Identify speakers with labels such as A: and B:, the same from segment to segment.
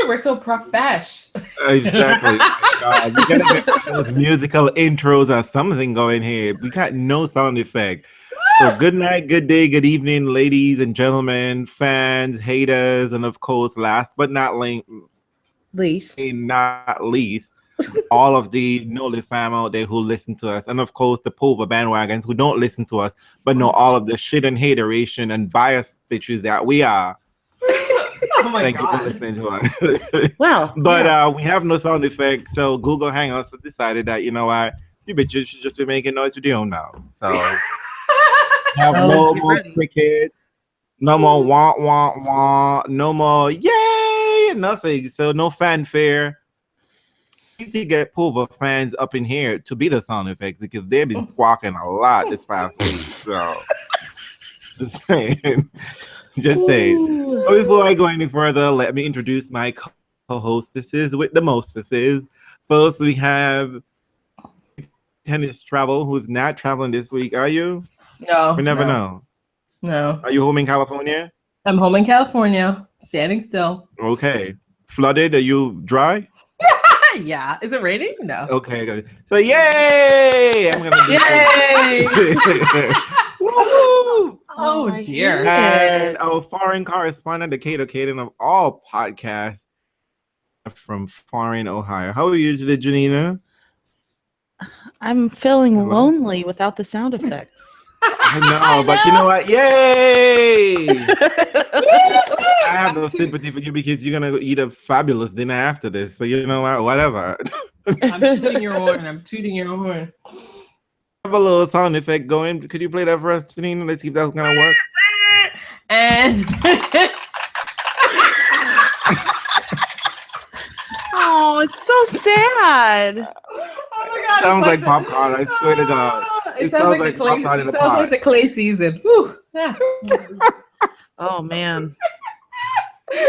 A: We're so profesh.
B: Exactly. God, we gotta get those musical intros or something going here. We got no sound effect. So good night, good day, good evening, ladies and gentlemen, fans, haters, and of course, last but not least, all of the Nole fam out there who listen to us, and of course the Pova bandwagons who don't listen to us, but know all of the shit and hateration and bias bitches that we are.
A: Oh my
B: Thank
A: God.
B: you for listening to us.
C: Well,
B: but we have no sound effect, so Google Hangouts decided that, you know what, you bitches should just be making noise with your own now. So have no more cricket, no more wah wah wah, no more yay, nothing. So no fanfare. We need to get Pova fans up in here to be the sound effects because they've been squawking a lot this past week. So just saying. Just saying. But before I go any further, let me introduce my co-hostesses with the mostesses. First, we have Tennis Travel, who's not traveling this week. Are you?
A: No.
B: We never know.
A: No.
B: Are you home in California?
A: I'm home in California, standing still.
B: Okay. Flooded? Are you dry?
A: Yeah. Is it raining? No.
B: Okay, good. So yay! I'm gonna do
A: Yay!
B: Woo!
A: Oh dear.
B: And our foreign correspondent, the Cato of all podcasts from foreign Ohio. How are you today, Janina?
C: I'm feeling lonely without the sound effects.
B: I know, but you know what? Yay! I have no sympathy for you because you're gonna eat a fabulous dinner after this. So you know what? Whatever.
A: I'm tooting your horn.
B: Have a little sound effect going. Could you play that for us, Janine? Let's see if that's gonna work.
A: And
C: oh, it's so sad.
A: oh my God,
B: Sounds like popcorn. I swear to God. It sounds like popcorn in a pot.
A: Sounds like the clay season. Whew. Yeah.
C: Oh man.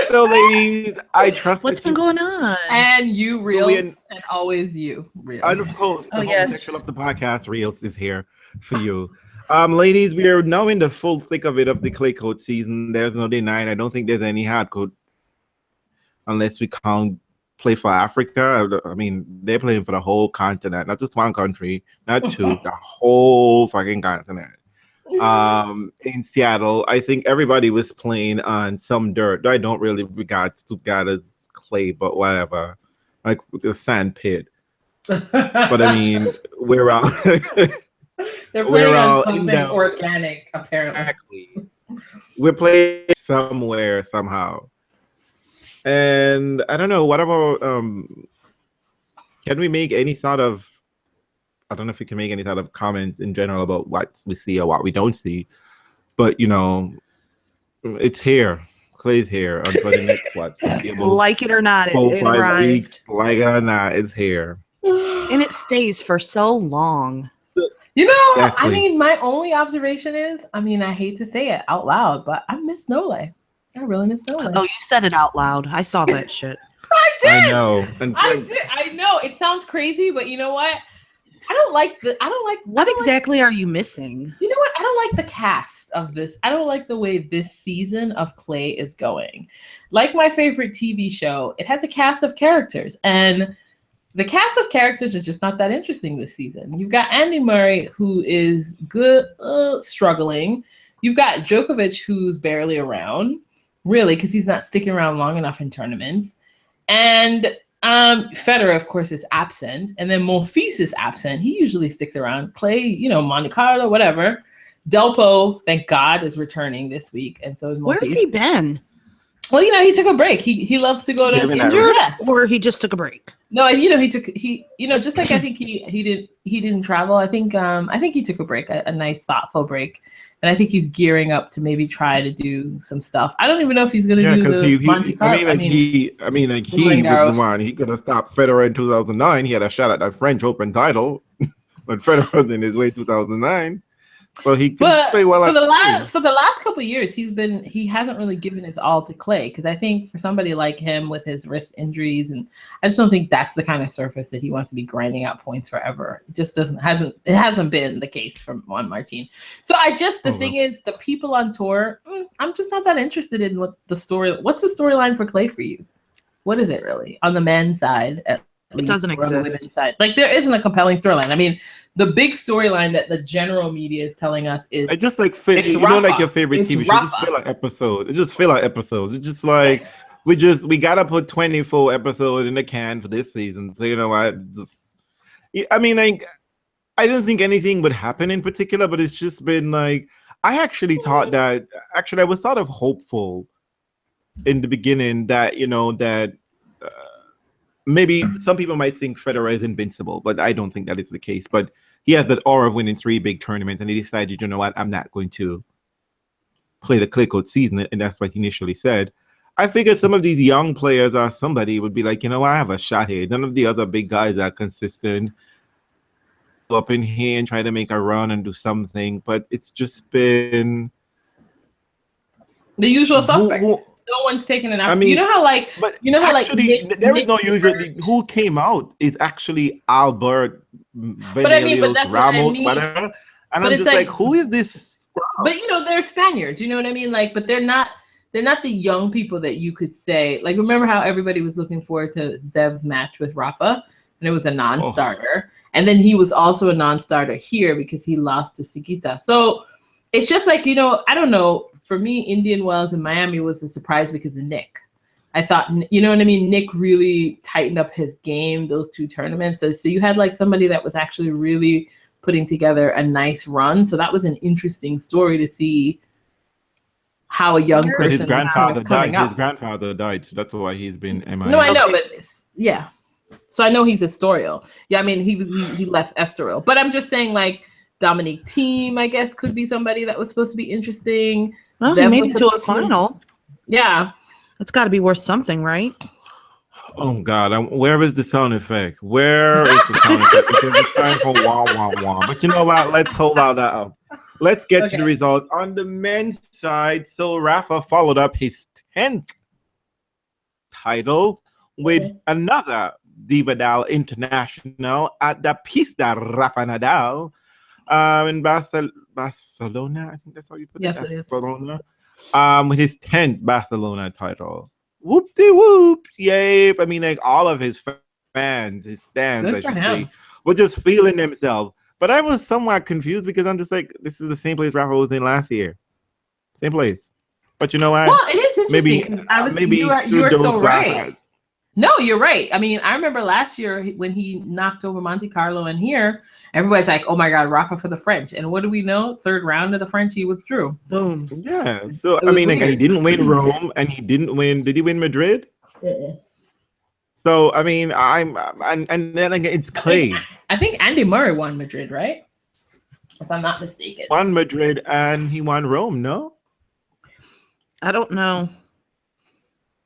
B: So, ladies, I trust.
C: What's been going on?
A: And you, Realz, and always you, Realz.
B: And of course, the
C: yes.
B: homosexual of the podcast, Realz, is here for you. Ladies, we are now in the full thick of it of the clay court season. There's no denying. I don't think there's any hard court unless we count play for Africa. I mean, they're playing for the whole continent, not just one country, not two, the whole fucking continent. In Seattle, I think everybody was playing on some dirt. I don't really regard Stuttgart as clay, but whatever, like the sand pit. But I mean, we're out.
A: They're playing on something organic, apparently.
B: Exactly. We're playing somewhere somehow, and I don't know. What about can we make any sort of? I don't know if we can make any sort of comment in general about what we see or what we don't see, but you know, it's here. Clay's here for the next what?
C: Like it or not,
B: 4-5 weeks. Like it or not, it's here,
C: and it stays for so long.
A: You know,
B: exactly.
A: I mean, my only observation is, I mean, I hate to say it out loud, but I miss Nole. I really miss Nole.
C: Oh, you said it out loud. I saw that shit.
A: I did.
B: I know.
A: I did. I know. It sounds crazy, but you know what?
C: What exactly are you missing?
A: You know what? I don't like the cast of this. I don't like the way this season of Clay is going. Like my favorite TV show, it has a cast of characters, and the cast of characters are just not that interesting this season. You've got Andy Murray, who is good, struggling. You've got Djokovic, who's barely around, really, because he's not sticking around long enough in tournaments. And Federer, of course, is absent. And then Monfils is absent. He usually sticks around. Clay, you know, Monte Carlo, whatever. Delpo, thank God, is returning this week. And so is Monfils.
C: Where's he been?
A: Well, you know, he took a break. He loves to go to
C: injured, or he just took a break.
A: No, you know, just like I think he didn't travel. I think he took a break, a nice thoughtful break, and I think he's gearing up to maybe try to do some stuff. I don't even know if he's going to do the Monte Carlo.
B: He was the one. He could have stopped Federer in 2009. He had a shot at the French Open title, but Federer was in his way 2009. So he can play well.
A: For the last couple of years, he hasn't really given his all to Clay, because I think for somebody like him with his wrist injuries, and I just don't think that's the kind of surface that he wants to be grinding out points forever. It just hasn't been the case for Juan Martín. So the thing is, the people on tour, I'm just not that interested in what's the storyline for Clay for you? what is it really on the men's side? At least,
C: doesn't
A: or on the
C: exist.
A: women's side. Like there isn't a compelling storyline. I mean, the big storyline that the general media is telling us is
B: I just like fit.
A: It's
B: You know, like
A: Rafa.
B: your favorite
A: It's
B: TV show. Just
A: Rafa.
B: feel like episodes. It's just feel like episodes. It's just like we gotta put 24 episodes in the can for this season. So you know what? Just I mean, like I didn't think anything would happen in particular, but it's just been like I actually thought that I was sort of hopeful in the beginning that maybe some people might think Federer is invincible, but I don't think that is the case. But he has that aura of winning 3 big tournaments, and he decided, you know what, I'm not going to play the clay court season, and that's what he initially said. I figured some of these young players or somebody would be like, you know what, I have a shot here. None of the other big guys are consistent. Go up in here and try to make a run and do something, but it's just been
A: the usual suspects. No one's taken an.
B: I mean,
A: you know how
B: actually, there is no usual. Who came out is actually Albert, Venelius, Ramos, whatever. And I'm just like, who is this?
A: But they're Spaniards. You know what I mean? Like, but they're not the young people that you could say. Like, remember how everybody was looking forward to Zev's match with Rafa, and it was a non-starter, and then he was also a non-starter here because he lost to Sigita. So it's just like I don't know. For me, Indian Wells in Miami was a surprise because of Nick. I thought, you know what I mean? Nick really tightened up his game those 2 tournaments. So you had like somebody that was actually really putting together a nice run. So that was an interesting story to see how a young person
B: his grandfather
A: coming
B: died.
A: up.
B: His grandfather died, so that's why he's been MIA.
A: No, I know, but yeah. So I know he's Estoril. Yeah, I mean he left Estoril. But I'm just saying like Dominique Thiem, I guess, could be somebody that was supposed to be interesting.
C: Well, he made it to a final.
A: Yeah.
C: It's got to be worth something, right?
B: Oh, God. Where is the sound effect? Where is the sound effect? Because it's time for wah, wah, wah. But you know what? Let's hold out that up. Let's get to the results. On the men's side, so Rafa followed up his 10th title with another Divadal International at the Pista Rafa Nadal. In Barcelona, I think that's how you put it.
A: Yes, it is.
B: Barcelona. With his 10th Barcelona title. Whoop-de-whoop. Yay. I mean, like all of his fans, his stands, I should say, were just feeling themselves. But I was somewhat confused because I'm just like, this is the same place Rafa was in last year. Same place. But you know what?
A: Well, it is interesting. Maybe you are so right. No, you're right. I mean, I remember last year when he knocked over Monte Carlo and here, everybody's like, oh my God, Rafa for the French. And what do we know? 3rd round of the French, he withdrew. Boom.
B: Yeah. So, I mean, like, he didn't win Rome and he didn't win. Did he win Madrid?
A: Yeah.
B: So, I mean, and then again, it's clay.
A: I think Andy Murray won Madrid, right? If I'm not mistaken.
B: Won Madrid and he won Rome, no?
C: I don't know.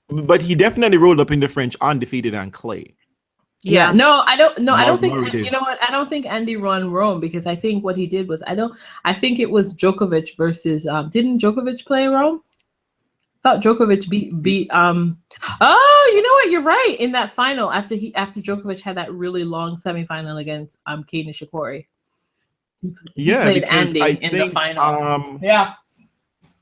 B: But he definitely rolled up in the French undefeated on clay.
A: Yeah. No, I don't. No, I don't think. You know what? I don't think Andy won Rome because I think what he did was I think it was Djokovic versus. Didn't Djokovic play Rome? I thought Djokovic beat. Oh, you know what? You're right. In that final, after Djokovic had that really long semifinal against Kei Nishikori. He played Andy in the final. Yeah.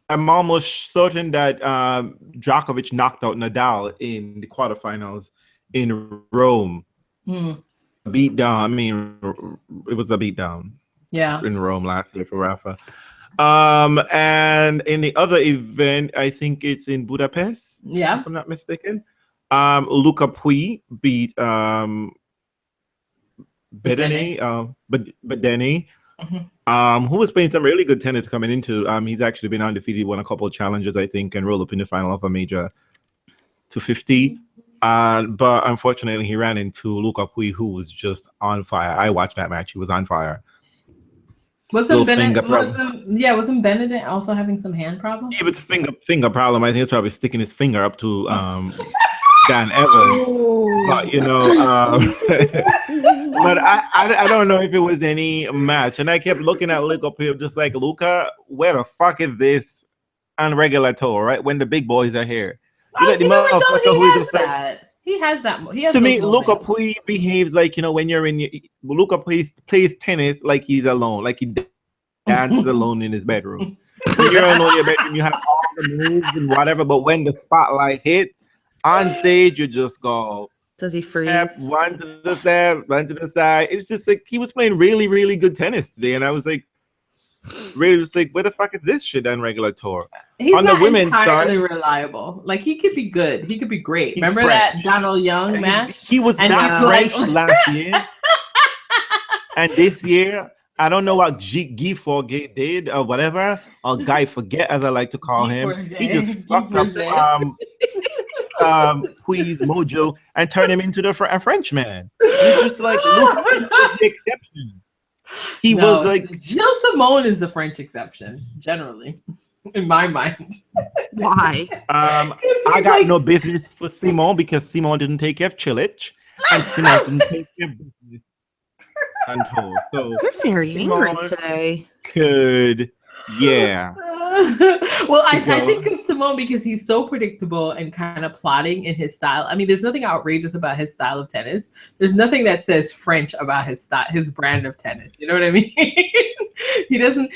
B: I'm almost certain that Djokovic knocked out Nadal in the quarterfinals in Rome. Beat down. I mean, it was a beat down.
A: Yeah.
B: In Rome last year for Rafa. And in the other event, I think it's in Budapest.
A: Yeah.
B: If I'm not mistaken. Luca Pui beat Bedene. Who was playing some really good tennis coming into. He's actually been undefeated, won a couple of challenges, I think, and rolled up in the final of a major to 50. But unfortunately, he ran into Luca Pui, who was just on fire. I watched that match; he was on fire.
A: Wasn't Benedict also having some hand problems?
B: Yeah, it was finger problem. I think it's probably sticking his finger up to Dan Evans. But but I don't know if it was any match. And I kept looking at Luca Pui, just like, Luca, where the fuck is this on regular tour, right? When the big boys are here.
A: He has that. He has
B: to me, Luca Pui behaves like, when you're in Luca plays tennis like he's alone, like he dances alone in his bedroom. When you're alone in your bedroom, you have all the moves and whatever, but when the spotlight hits, On stage, you just go.
C: Does he freeze?
B: One to the step, one to the side. It's just like he was playing really, really good tennis today, and I was like, really just like, where the fuck is this shit on regular tour?
A: He's
B: on
A: not
B: the women's
A: entirely
B: side,
A: reliable. Like he could be good. He could be great.
B: He's
A: Remember
B: French.
A: that Donald Young match?
B: He was
A: And
B: not
A: he's
B: French last year, and this year, I don't know what Guy Forget did or whatever, or Guy Forget as I like to call him. He just fucked up Pui's mojo and turned him into a Frenchman. It's just like look at the exception. He was like
A: Gilles Simon is the French exception, generally, in my mind.
C: Why?
B: I got no business for Simon because Simon didn't take care of Chilich, and Simon didn't take care of business until so.
C: You're very
B: Simon
C: angry today.
B: Could
A: Well, I think of Simone because he's so predictable and kind of plotting in his style. I mean, there's nothing outrageous about his style of tennis. There's nothing that says French about his style, his brand of tennis. You know what I mean? He doesn't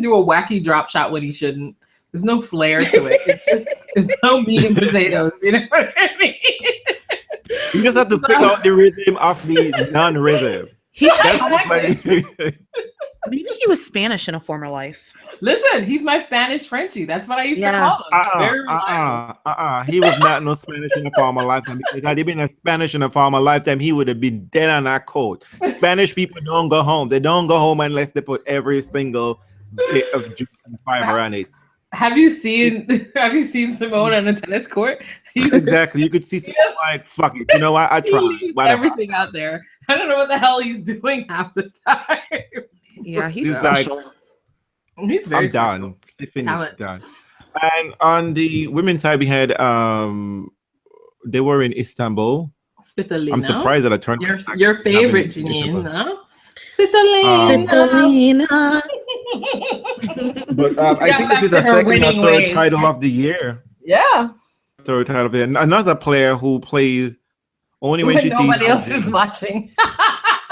A: do a wacky drop shot when he shouldn't. There's no flair to it. It's no meat and potatoes. You know what I mean?
B: You just have to figure out the rhythm of the non-rhythm.
C: Maybe he was Spanish in a former life.
A: Listen, he's my Spanish Frenchie. That's what I used to call him.
B: He was not no Spanish in a former lifetime. Because had he been a Spanish in a former lifetime, he would have been dead on that court. Spanish people don't go home. They don't go home unless they put every single bit of juice and fiber on it.
A: Have you seen Simone on a tennis court?
B: Exactly. You could see Simone like, fuck it. You know what? I tried.
A: Everything out there. I don't know what the hell he's doing half the time.
C: Yeah, he's special.
A: He's very
B: done. Done. And on the women's side, we had they were in Istanbul.
A: Svitolina.
B: I'm surprised that I turned
A: your favorite, Janine, no? Svitolina.
B: But I think this is the second or third title of the year.
A: Yeah.
B: Third title of the year. Another player who plays only when she sees
A: nobody else is watching.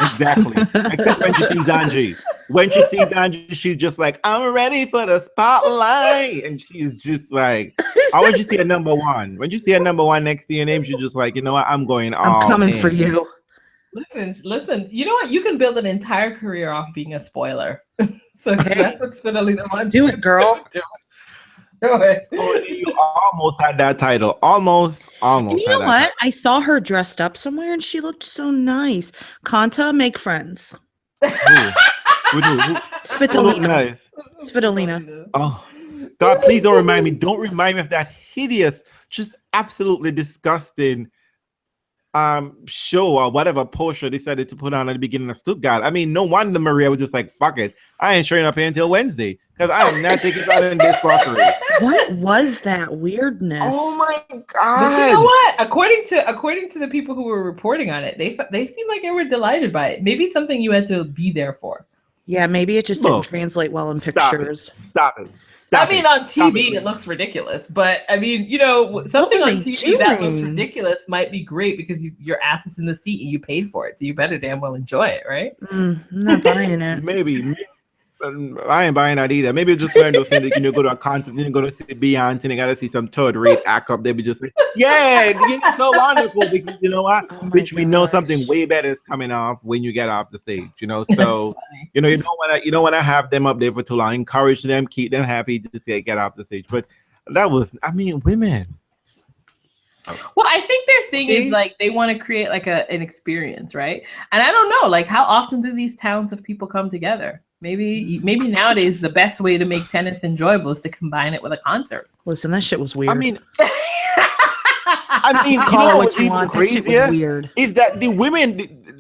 B: Exactly. Except when she sees Angie. When she sees Angie, she's just like, I'm ready for the spotlight. And she's just like, I want you to see a number one. When you see a number one next to your name, she's just like, you know what? I'm going all
C: I'm coming
B: in.
C: for you.
A: Listen, you know what? You can build an entire career off being a spoiler. So that's what Svitolina wants.
C: Do it, girl.
A: Do it.
B: You almost had that title. Almost.
C: And you know what? I saw her dressed up somewhere and she looked so nice. Kanta, make friends. Svitolina.
B: Nice.
C: Svitolina.
B: Oh, God, please don't remind me. Don't remind me of that hideous, just absolutely disgusting show or whatever Porsche decided to put on at the beginning of Stuttgart. I mean, no wonder Maria was just like, fuck it. I ain't showing up here until Wednesday because I am not taking part in this fuckery.
C: What was that weirdness?
B: Oh my God.
A: But you know what? According to the people who were reporting on it, they seemed like they were delighted by it. Maybe it's something you had to be there for.
C: Yeah, maybe it just didn't translate well in pictures.
B: Stop it.
A: I mean, on TV, it looks ridiculous. But, I mean, you know, something on TV that looks ridiculous might be great because your ass is in the seat and you paid for it. So you better damn well enjoy it, right?
C: I'm not buying it.
B: Maybe. I ain't buying that either. Maybe just learn those things that you go to a concert, you go to see Beyonce, and you got to see some third-rate act up there. Be just like, yeah, you're so wonderful because you know what? Which we know something way better is coming off when you get off the stage. You know, so you know you don't want to have them up there for too long. Encourage them, keep them happy to get off the stage. But that was, I mean, women.
A: Well, I think their thing is like they want to create like an experience, right? And I don't know, like how often do these towns of people come together? Maybe nowadays the best way to make tennis enjoyable is to combine it with a concert.
C: Listen, that shit was weird.
B: I mean,
C: call it what you want. That shit was weird.
B: Is that the women,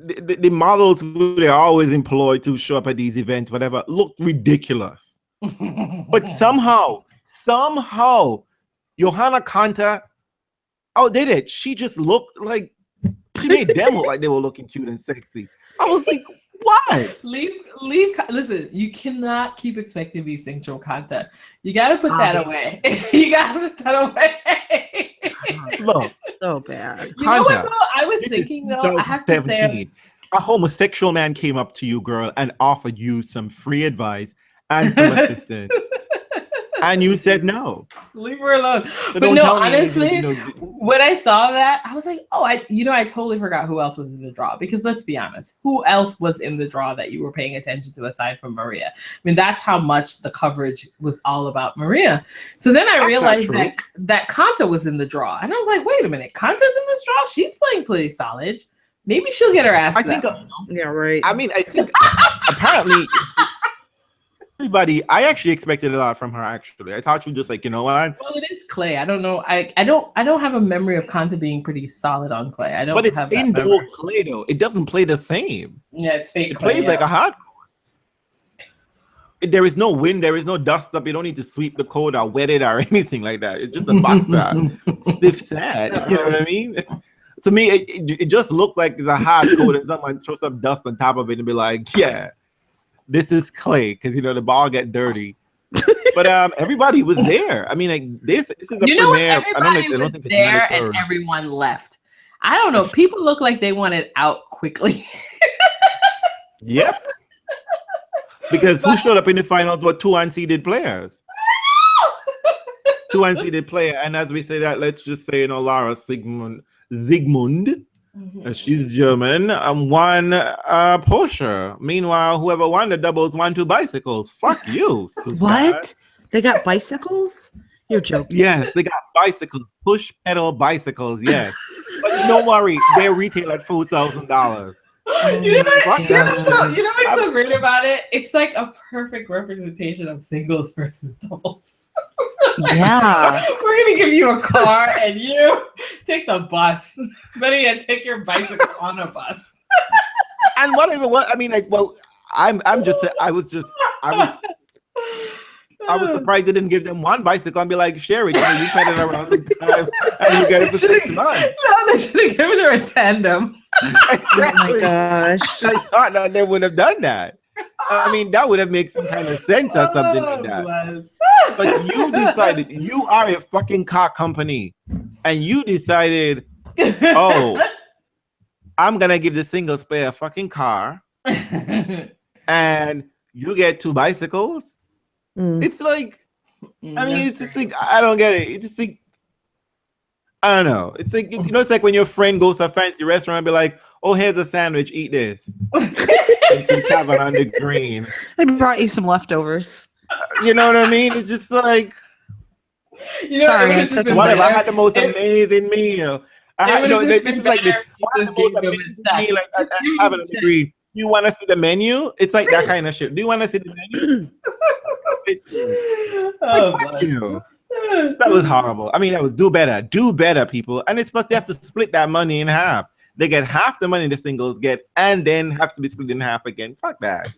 B: the models who they always employ to show up at these events, whatever, look ridiculous. But somehow, Johanna Konta outdid it. She just looked like she made them look like they were looking cute and sexy. I was like, what?
A: Leave. Listen, you cannot keep expecting these things from Konta. You got to put that away. You got to put that away.
B: Look,
C: so bad.
A: You know what, though? I was thinking, though, I have to say,
B: a homosexual man came up to you, girl, and offered you some free advice and some assistance. And you said no.
A: Leave her alone.
B: So
A: But
B: don't
A: no,
B: tell me
A: honestly,
B: anything,
A: when I saw that, I was like, oh, I totally forgot who else was in the draw. Because let's be honest, who else was in the draw that you were paying attention to aside from Maria? I mean, that's how much the coverage was all about Maria. So then I realized that Kanta was in the draw. And I was like, wait a minute, Kanta's in this draw? She's playing pretty solid. Maybe she'll get her ass.
B: I think.
C: Yeah, right.
B: I mean, I think apparently everybody. I actually expected a lot from her. Actually, I thought she was just like, you know what?
A: Well, it is clay. I don't know. I don't have a memory of Kanta being pretty solid on clay. I don't.
B: But it's
A: have that
B: indoor
A: memory.
B: clay though. It doesn't play the same.
A: Yeah, it's fake.
B: It
A: clay,
B: plays like a hard court. There is no wind. There is no dust up. You don't need to sweep the court or wet it or anything like that. It's just a boxer, stiff sand. You know what I mean? To me, it just looked like it's a hard coat and someone throw some dust on top of it and be like, yeah, this is clay because, you know, the ball get dirty. But everybody was there. I mean, like this is a premiere.
A: Everybody was there and everyone left. I don't know. People look like they wanted out quickly.
B: Yep. Because who showed up in the finals were two unseeded players. Two unseeded player. And as we say that, let's just say, you know, Laura Zygmunt, she's German, won Porsche. Meanwhile, whoever won the doubles won 2 bicycles. Fuck you.
C: What? They got bicycles? You're joking.
B: Yes, they got bicycles, push pedal bicycles. Yes, but don't worry, they're retail at $4,000.
A: You know what's so great about it? It's like a perfect representation of singles versus doubles.
C: Yeah.
A: We're gonna give you a car and you take the bus. Better yet, take your bicycle on a bus.
B: And what I mean, like, well, I was surprised they didn't give them 1 bicycle and be like, share it. You pet it around the time and you get it for 6 months.
A: No, they should have given her a tandem.
C: Exactly. Oh my gosh.
B: I thought that they would have done that. I mean, that would have made some kind of sense or something like that.
A: Bless.
B: But you decided, you are a fucking car company, and you decided, oh, I'm gonna give the singles player a fucking car, and you get 2 bicycles. It's like, I mean, it's just like, I don't get it. It's just like, I don't know. It's like, you know, it's like when your friend goes to a fancy restaurant and be like, oh, here's a sandwich, eat this. And you have it on the green.
C: I brought you some leftovers.
B: You know what I mean? It's just like,
A: you know,
C: sorry,
B: whatever. I had the most amazing meal. I had this is like this. Like having a degree. You want to see the menu? It's like that kind of shit. Do you want to see the menu? Fuck you. That was horrible. I mean, that was do better, people. And it's supposed to have to split that money in half. They get half the money the singles get, and then have to be split in half again. Fuck that.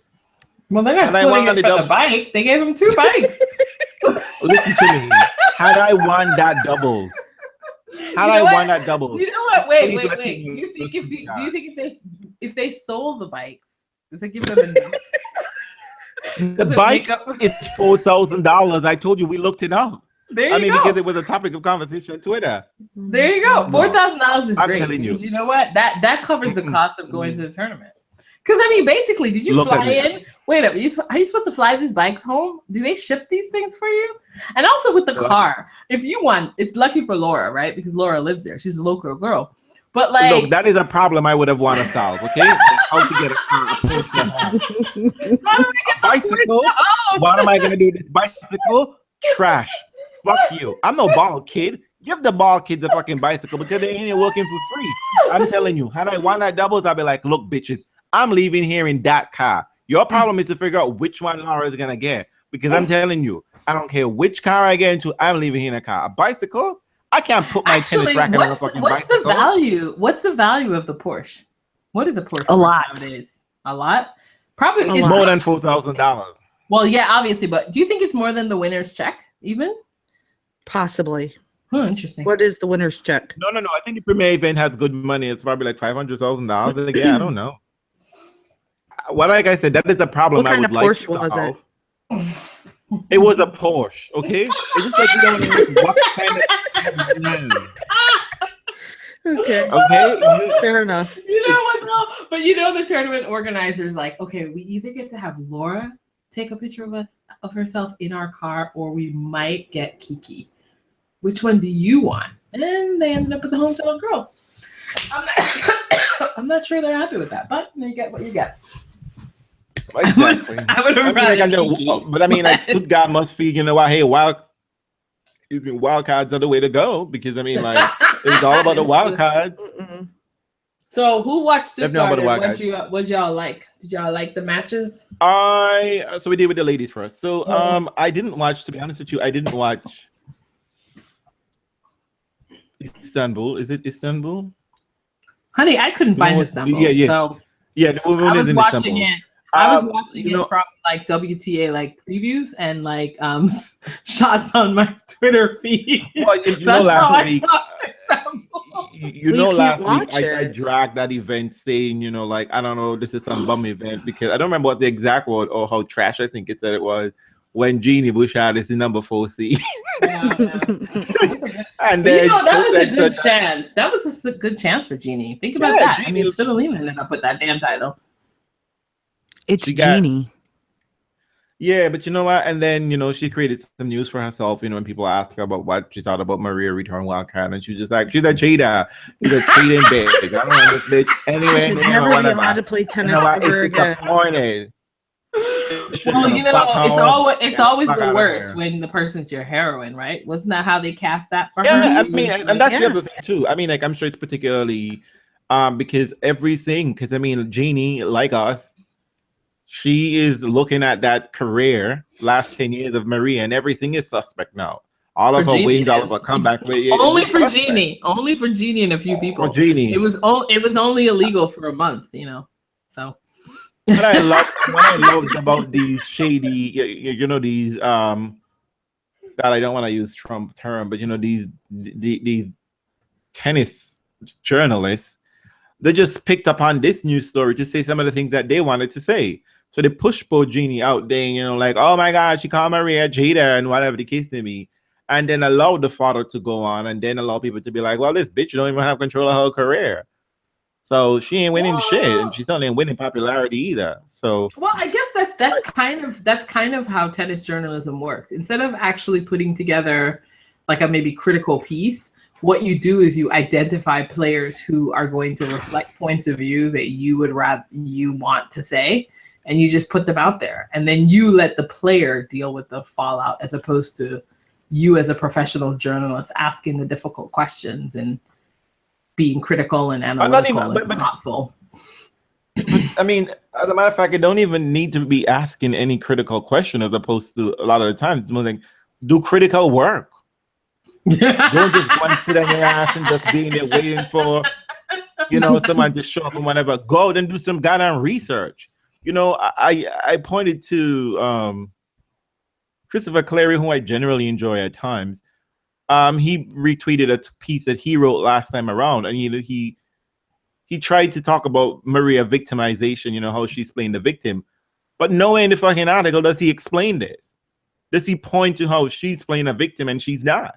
A: Well, they're not splitting it for the bike. They gave them 2 bikes.
B: Listen to me. Had I won that doubles? You know
A: what? Wait. Do you think if they sold the bikes, does it give them enough?
B: The bike is $4,000. I told you we looked it up. Because it was a topic of conversation on Twitter.
A: There you go. $4,000 is great.
B: Because
A: you know what? That covers the cost of going to the tournament. Because I mean, basically, did you fly in? Wait up, are you supposed to fly these bikes home? Do they ship these things for you? And also with the car, if you won, it's lucky for Laura, right? Because Laura lives there. She's a local girl. But like,
B: look, that is a problem I would have wanted to solve. Okay, how to get a bicycle? What am I gonna do with this bicycle? Trash. Fuck you. I'm no ball kid. Give the ball kids a fucking bicycle because they ain't working for free. I'm telling you, had I won that doubles, I'd be like, look, bitches, I'm leaving here in that car. Your problem is to figure out which one Laura is gonna get. Because I'm telling you, I don't care which car I get into, I'm leaving here in a car. A bicycle? I can't put my tennis racket on a fucking bicycle.
A: What's the value of the Porsche? What is a Porsche?
C: A lot.
A: Nowadays? A lot? Probably
B: it's more than $4,000.
A: Well, yeah, obviously, but do you think it's more than the winner's check even?
C: Possibly.
A: Interesting.
C: What is the winner's check?
B: No. I think the premier event has good money. It's probably like $500,000. Like, yeah, I don't know. Well, like I said, that is the problem.
C: What kind
B: I would
C: of
B: like
C: Porsche
B: to
C: was
B: solve.
A: it?
B: It was a Porsche, okay? It's just like you don't know what kind of.
C: Okay. Fair enough.
A: You know what though? But you know the tournament organizers like, okay, we either get to have Laura take a picture of herself in our car, or we might get KiKi. Which one do you want? And they ended up with the hometown girl. I'm not sure they're happy with that, but you get what you get.
B: Exactly.
A: I would have rather
B: but I mean, like Stuttgart must feel, you know what? Hey, wild cards are the way to go, because I mean, like it's all about the wild cards.
A: So who watched Stuttgart? What y'all like? Did y'all like the matches?
B: So we did with the ladies first. So I didn't watch, to be honest with you, I didn't watch Istanbul. Is it Istanbul?
A: Honey, I couldn't find Istanbul.
B: Yeah.
A: So
B: yeah, the woman is in
A: watching
B: Istanbul.
A: it. I was watching it from like WTA like previews and like shots on my Twitter feed.
B: Well, last week I dragged that event saying, you know, like, I don't know, this is some bum event, because I don't remember what the exact word or how trash I think it said it was, when Genie Bouchard is the number 4 seed.
A: Yeah.
B: And then
A: that was a good chance. That was a good chance for Genie. Think about that. Genie, I mean, Fidelina ended up with that damn title.
C: It's Genie.
B: Yeah, but you know what? And then, you know, she created some news for herself, you know, when people asked her about what she thought about Maria return wildcard, and she was just like, she's a cheater. She's a cheating bitch. I don't want this bitch anyway.
C: She'll never be allowed to play tennis ever again.
B: Disappointed.
A: Well, you know, it's always the worst when the person's your heroine, right? Wasn't that how they cast that for her?
B: Yeah, I mean, and that's the other thing too. I mean, like, I'm sure it's particularly because I mean, Genie, like us, she is looking at that career, last 10 years of Maria, and everything is suspect now. All of her wins, all of her comeback.
A: Only for Genie and a few people.
B: Genie.
A: It was only illegal for a month, you know. So
B: what I loved about these shady, you know, these God, I don't want to use Trump term, but you know, these tennis journalists, they just picked up on this news story to say some of the things that they wanted to say. So they pushed both Genie out there, you know, like, oh my God, she called Maria a cheater and whatever the case may be. And then allowed the father to go on, and then allow people to be like, well, this bitch don't even have control of her career. So she ain't winning shit, and she's not even winning popularity either. So
A: I guess that's kind of how tennis journalism works. Instead of actually putting together like a maybe critical piece, what you do is you identify players who are going to reflect points of view that you want to say, and you just put them out there, and then you let the player deal with the fallout, as opposed to you as a professional journalist asking the difficult questions and being critical and analytical and thoughtful.
B: I mean, as a matter of fact, you don't even need to be asking any critical question, as opposed to a lot of the times it's more like, do critical work. Don't just go and sit on your ass and just being there waiting for, you know, someone to show up and whatever. Go out and do some goddamn research. You know, I pointed to Christopher Clary, who I generally enjoy at times. He retweeted a piece that he wrote last time around, and he tried to talk about Maria victimization, you know, how she's playing the victim. But nowhere in the fucking article does he explain this. Does he point to how she's playing a victim and she's not?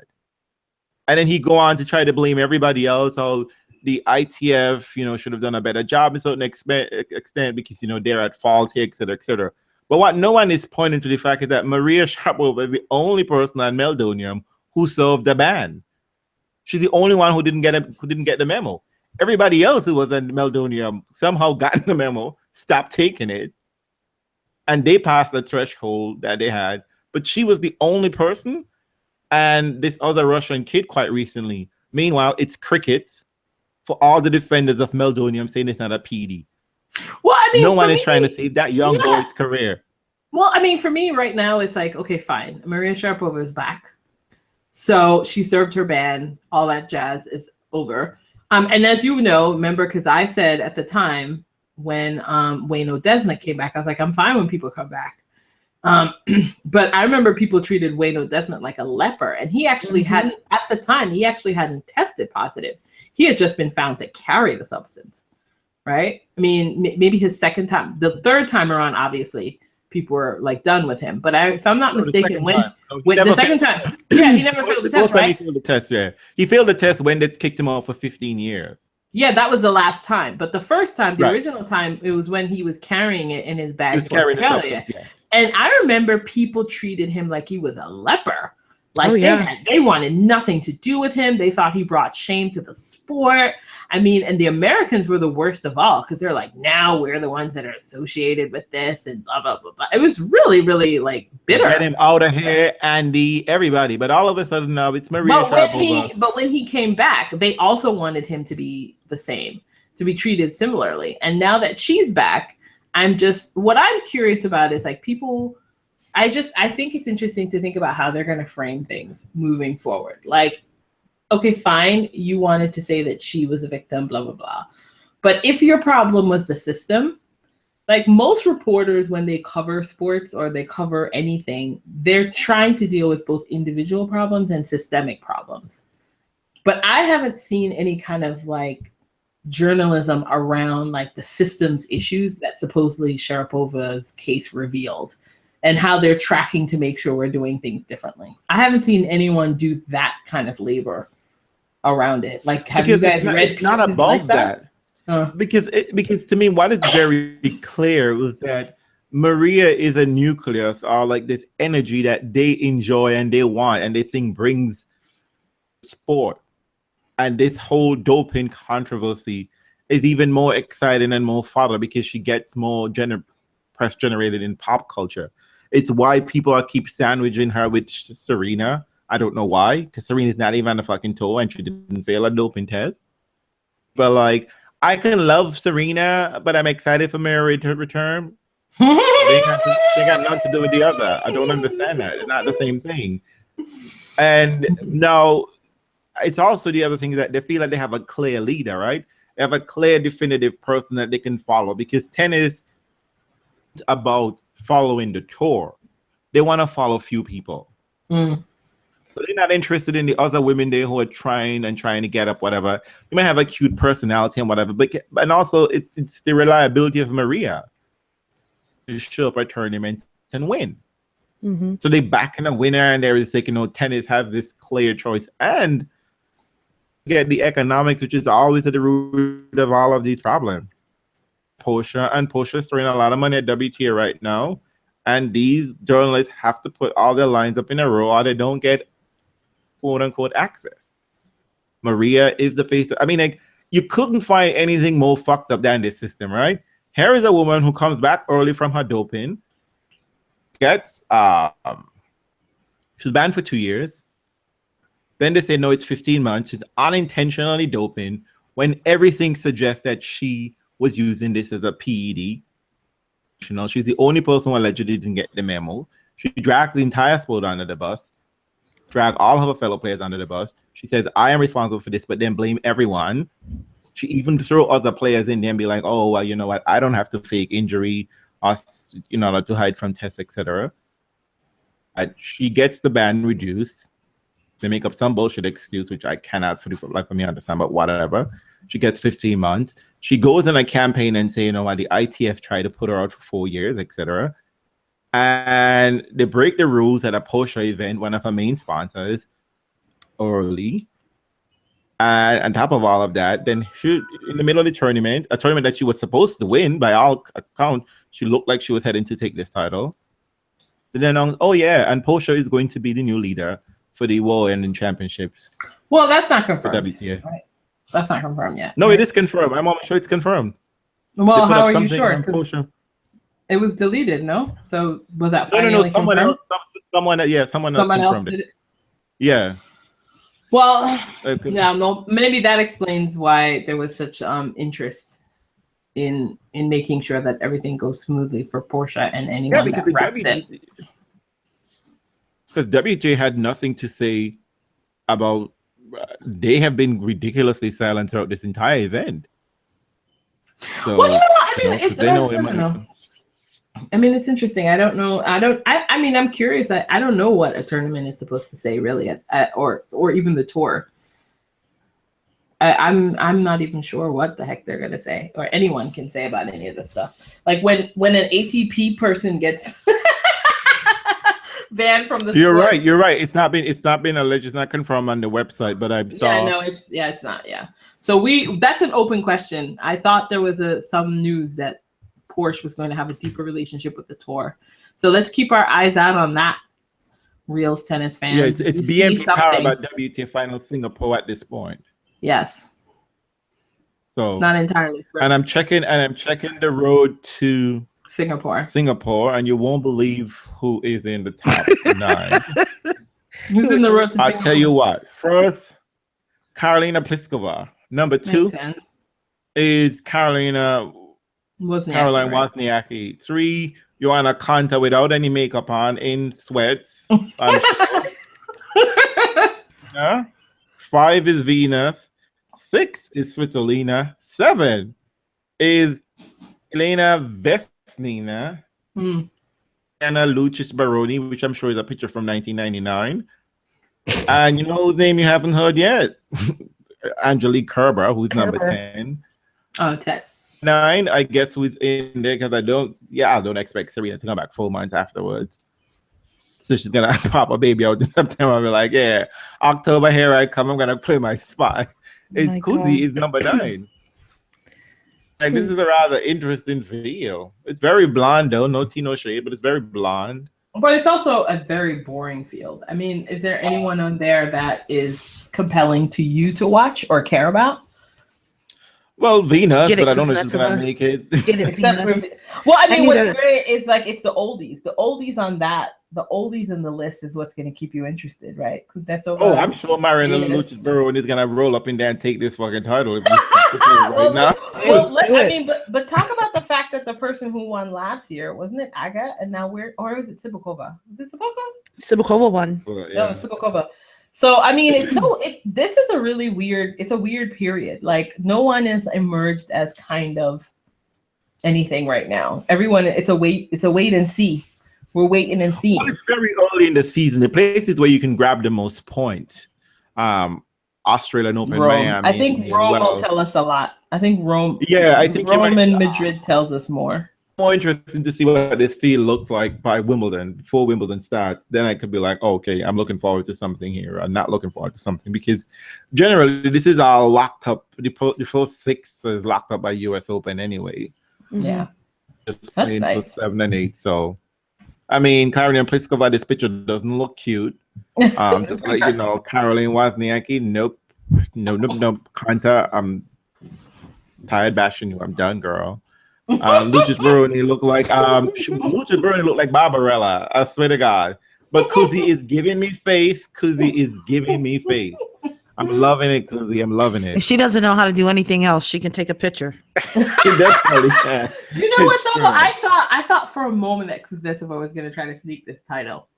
B: And then he go on to try to blame everybody else, how the ITF, you know, should have done a better job to a certain extent because, you know, they're at fault here, et cetera, et cetera. But what no one is pointing to the fact is that Maria Sharapova is the only person on Meldonium who served the ban. She's the only one who didn't get the memo. Everybody else who was on Meldonium somehow got the memo, stopped taking it, and they passed the threshold that they had. But she was the only person, and this other Russian kid quite recently. Meanwhile, it's crickets for all the defenders of Meldonium saying it's not a PD.
A: Well, I mean,
B: no one is trying to save that young boy's career.
A: Well, I mean, for me right now, it's like, okay, fine. Maria Sharapova is back. So she served her ban. All that jazz is over. And as you know, remember, because I said at the time when Wayne O'Desna came back, I was like, I'm fine when people come back. But I remember people treated Wayne O'Desna like a leper. And he actually hadn't, at the time, he actually hadn't tested positive. He had just been found to carry the substance, right? I mean, maybe his second time. The third time around, obviously, people were like done with him. But if I'm not mistaken, when the second time, yeah, he never failed the test, right?
B: He failed the test, yeah. He failed the test when they kicked him off for 15 years.
A: Yeah, that was the last time. But the first time, the original time, it was when he was carrying it in his bag to Australia. And I remember people treated him like he was a leper. Like they wanted nothing to do with him. They thought he brought shame to the sport. I mean, and the Americans were the worst of all because they're like, now we're the ones that are associated with this and blah, blah, blah, blah. It was really, really like bitter.
B: Get him out of here, Andy, everybody. But all of a sudden now it's Maria Sharapova.
A: But when he came back, they also wanted him to be the same, to be treated similarly. And now that she's back, what I'm curious about is like people... I think it's interesting to think about how they're going to frame things moving forward. Like, okay, fine, you wanted to say that she was a victim, blah, blah, blah. But if your problem was the system, like most reporters, when they cover sports or they cover anything, they're trying to deal with both individual problems and systemic problems. But I haven't seen any kind of like journalism around like the systems issues that supposedly Sharapova's case revealed, and how they're tracking to make sure we're doing things differently. I haven't seen anyone do that kind of labor around it. Like, have you guys read?
B: It's not about that. Because to me, what is very clear was that Maria is a nucleus, or like this energy that they enjoy and they want, and they think brings sport. And this whole doping controversy is even more exciting and more fodder because she gets more press generated in pop culture. It's why people keep sandwiching her with Serena. I don't know why, because Serena's not even on the fucking tour and she didn't fail a doping test. But like, I can love Serena, but I'm excited for Maria to return. they got nothing to do with the other. I don't understand that. It's not the same thing. And no, it's also the other thing that they feel like they have a clear leader, right? They have a clear, definitive person that they can follow, because tennis about following the tour. They want to follow few people. So they're not interested in the other women there who are trying to get up, whatever. You might have a cute personality and whatever, but and also it's the reliability of Maria to show up at tournaments and win. So they back in a winner, and there is like, tennis has this clear choice, and get the economics, which is always at the root of all of these problems. Portia's throwing a lot of money at WTA right now, and these journalists have to put all their lines up in a row or they don't get quote unquote access. Maria is the face I mean, like, you couldn't find anything more fucked up than this system, right? Here is a woman who comes back early from her doping, gets she's banned for 2 years. Then they say no, it's 15 months. She's unintentionally doping when everything suggests that she was using this as a PED. She's the only person who allegedly didn't get the memo. She drags the entire sport under the bus, drag all of her fellow players under the bus. She says, I am responsible for this, but then blame everyone. She even throw other players in there and be like, oh, well, you know what? I don't have to fake injury or, to hide from tests, etc. She gets the ban reduced. They make up some bullshit excuse, which I cannot for the life of me understand, but whatever. She gets 15 months. She goes in a campaign and say, the ITF tried to put her out for 4 years, etc. And they break the rules at a Porsche event, one of her main sponsors, early. And on top of all of that, then she, in the middle of the tournament, a tournament that she was supposed to win, by all accounts, she looked like she was heading to take this title. And then, and Porsche is going to be the new leader for the World Ending Championships.
A: Well, that's not confirmed.
B: For WTA.
A: Right. That's not confirmed yet.
B: No, it is confirmed. I'm almost sure it's confirmed.
A: Well, how are you sure? Because it was deleted, no? So was that
B: no? Someone else. Someone else confirmed
A: did it.
B: Yeah.
A: Well, no. Maybe that explains why there was such interest in making sure that everything goes smoothly for Porsche and anyone that reps it.
B: Because WTA had nothing to say about. They have been ridiculously silent throughout this entire event. So,
A: well, I mean, it's interesting. I don't know. I mean, I'm curious. I don't know what a tournament is supposed to say, really, or even the tour. I'm not even sure what the heck they're gonna say, or anyone can say about any of this stuff. Like when an ATP person gets banned from the
B: You're
A: sport.
B: right. It's not been alleged, it's not confirmed on the website, but I saw.
A: Yeah, no, it's not. Yeah. So that's an open question. I thought there was some news that Porsche was going to have a deeper relationship with the tour. So let's keep our eyes out on that. Realz tennis fans.
B: Yeah, it's BNP Paribas WTA Final Singapore at this point.
A: Yes.
B: So
A: it's not entirely free.
B: And I'm checking the road to Singapore, and you won't believe who is in the top 9.
A: Who's in the road to Singapore?
B: I'll tell you what. First, Karolina Pliskova. Number 2 is Caroline Wozniacki. 3, Joanna Konta without any makeup on, in sweats. I'm sure. Yeah. 5 is Venus. 6 is Svitolina. 7 is Elena Vesnina. Anna Lucic Baroni, which I'm sure is a picture from 1999. And you know whose name you haven't heard yet? Angelique Kerber, who's number 10.
A: Oh, 10.
B: 9, I guess, who's in there because I don't expect Serena to come back 4 months afterwards. So she's gonna pop a baby out in September. I'll be like, yeah, October, here I come. I'm gonna play my spot. It's Kuzi is number 9. Like, this is a rather interesting video. It's very blonde though, no tea, no shade, but it's very blonde.
A: But it's also a very boring field. I mean, is there anyone on there that is compelling to you to watch or care about?
B: Well, Venus, but I don't know if she's gonna make it.
A: Well, I mean, what's great is like it's the oldies. The oldies on that, the oldies in the list is what's gonna keep you interested, right? Because that's over.
B: Oh, I'm sure Mariana Lucic Baroni is gonna roll up in there and take this fucking title right now.
A: I mean, but talk about the fact that the person who won last year, wasn't it Aga? And now or was it Sibakova? Was it Sibakova?
C: Sibakova won.
A: No, Sibakova. So I mean, this is a really weird. It's a weird period. Like no one is emerged as kind of anything right now. Everyone, it's a wait and see. We're waiting and seeing.
B: Well, it's very early in the season. The places where you can grab the most points, Australian Open,
A: Rome.
B: Miami.
A: I think Rome will tell us a lot. I think Rome.
B: Yeah, I think
A: Rome and Madrid tells us more.
B: More interesting to see what this field looks like by Wimbledon before Wimbledon starts. Then I could be like, oh, okay, I'm looking forward to something here. I'm not looking forward to something because generally this is all locked up. The first 6 is locked up by US Open anyway.
A: Yeah,
B: just playing for 7 and 8. So, I mean, Karolina Pliskova, this picture doesn't look cute. Just like you know, Caroline Wozniacki, nope. Konta, I'm tired bashing you. I'm done, girl. Lucic Baroni look like Barbarella. I swear to God. But Kuzi is giving me face. I'm loving it, Kuzi. I'm loving it.
C: If she doesn't know how to do anything else, she can take a picture.
B: Definitely can.
A: You know what though? I thought for a moment that Kuznetsova was gonna try to sneak this title.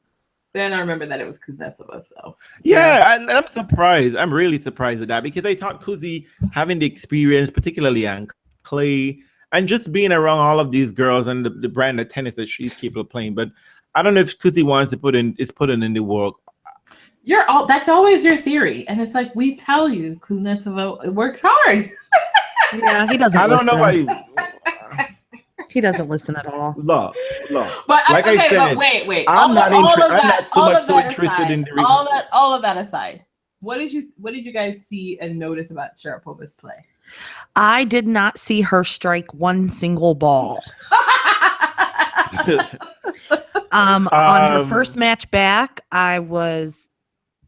A: Then I remember that it was Kuznetsova. So
B: I'm surprised. I'm really surprised at that because I thought Kuzi having the experience, particularly on clay, and just being around all of these girls and the brand of tennis that she's capable of playing. But I don't know if Kuzi wants to put in the work.
A: That's always your theory. And it's like, we tell you, Kuznetsova works hard.
C: Yeah, he doesn't.
B: I don't know why.
C: He doesn't listen at all.
B: Look.
A: But
B: like
A: okay,
B: I said,
A: but wait.
B: I'm not so interested in the
A: all of that aside. What did you guys see and notice about Sharapova's play?
C: I did not see her strike one single ball. On her first match back, I was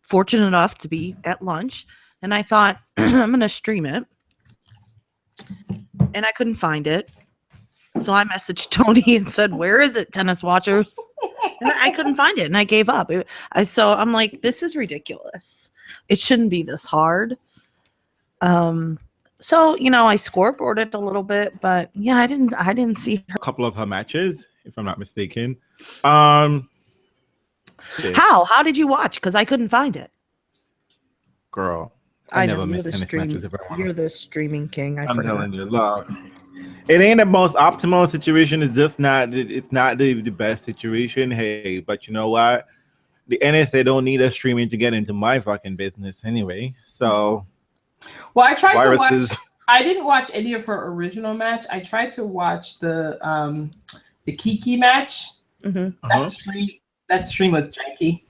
C: fortunate enough to be at lunch, and I thought I'm going to stream it, and I couldn't find it. So I messaged Tony and said, "Where is it, tennis watchers?" And I couldn't find it, and I gave up. So I'm like, this is ridiculous. It shouldn't be this hard. So I scoreboarded a little bit, but yeah, I didn't see her.
B: A couple of her matches, if I'm not mistaken.
C: How did you watch? Because I couldn't find it.
B: Girl, I never miss tennis matches.
C: You're the streaming king. I'm
B: telling you, look. It ain't the most optimal situation. It's just not. It's not the best situation. Hey, but you know what? The NSA don't need us streaming to get into my fucking business anyway. So,
A: well, I tried to watch. I didn't watch any of her original match. I tried to watch the KiKi match.
C: Mm-hmm.
A: That stream was janky.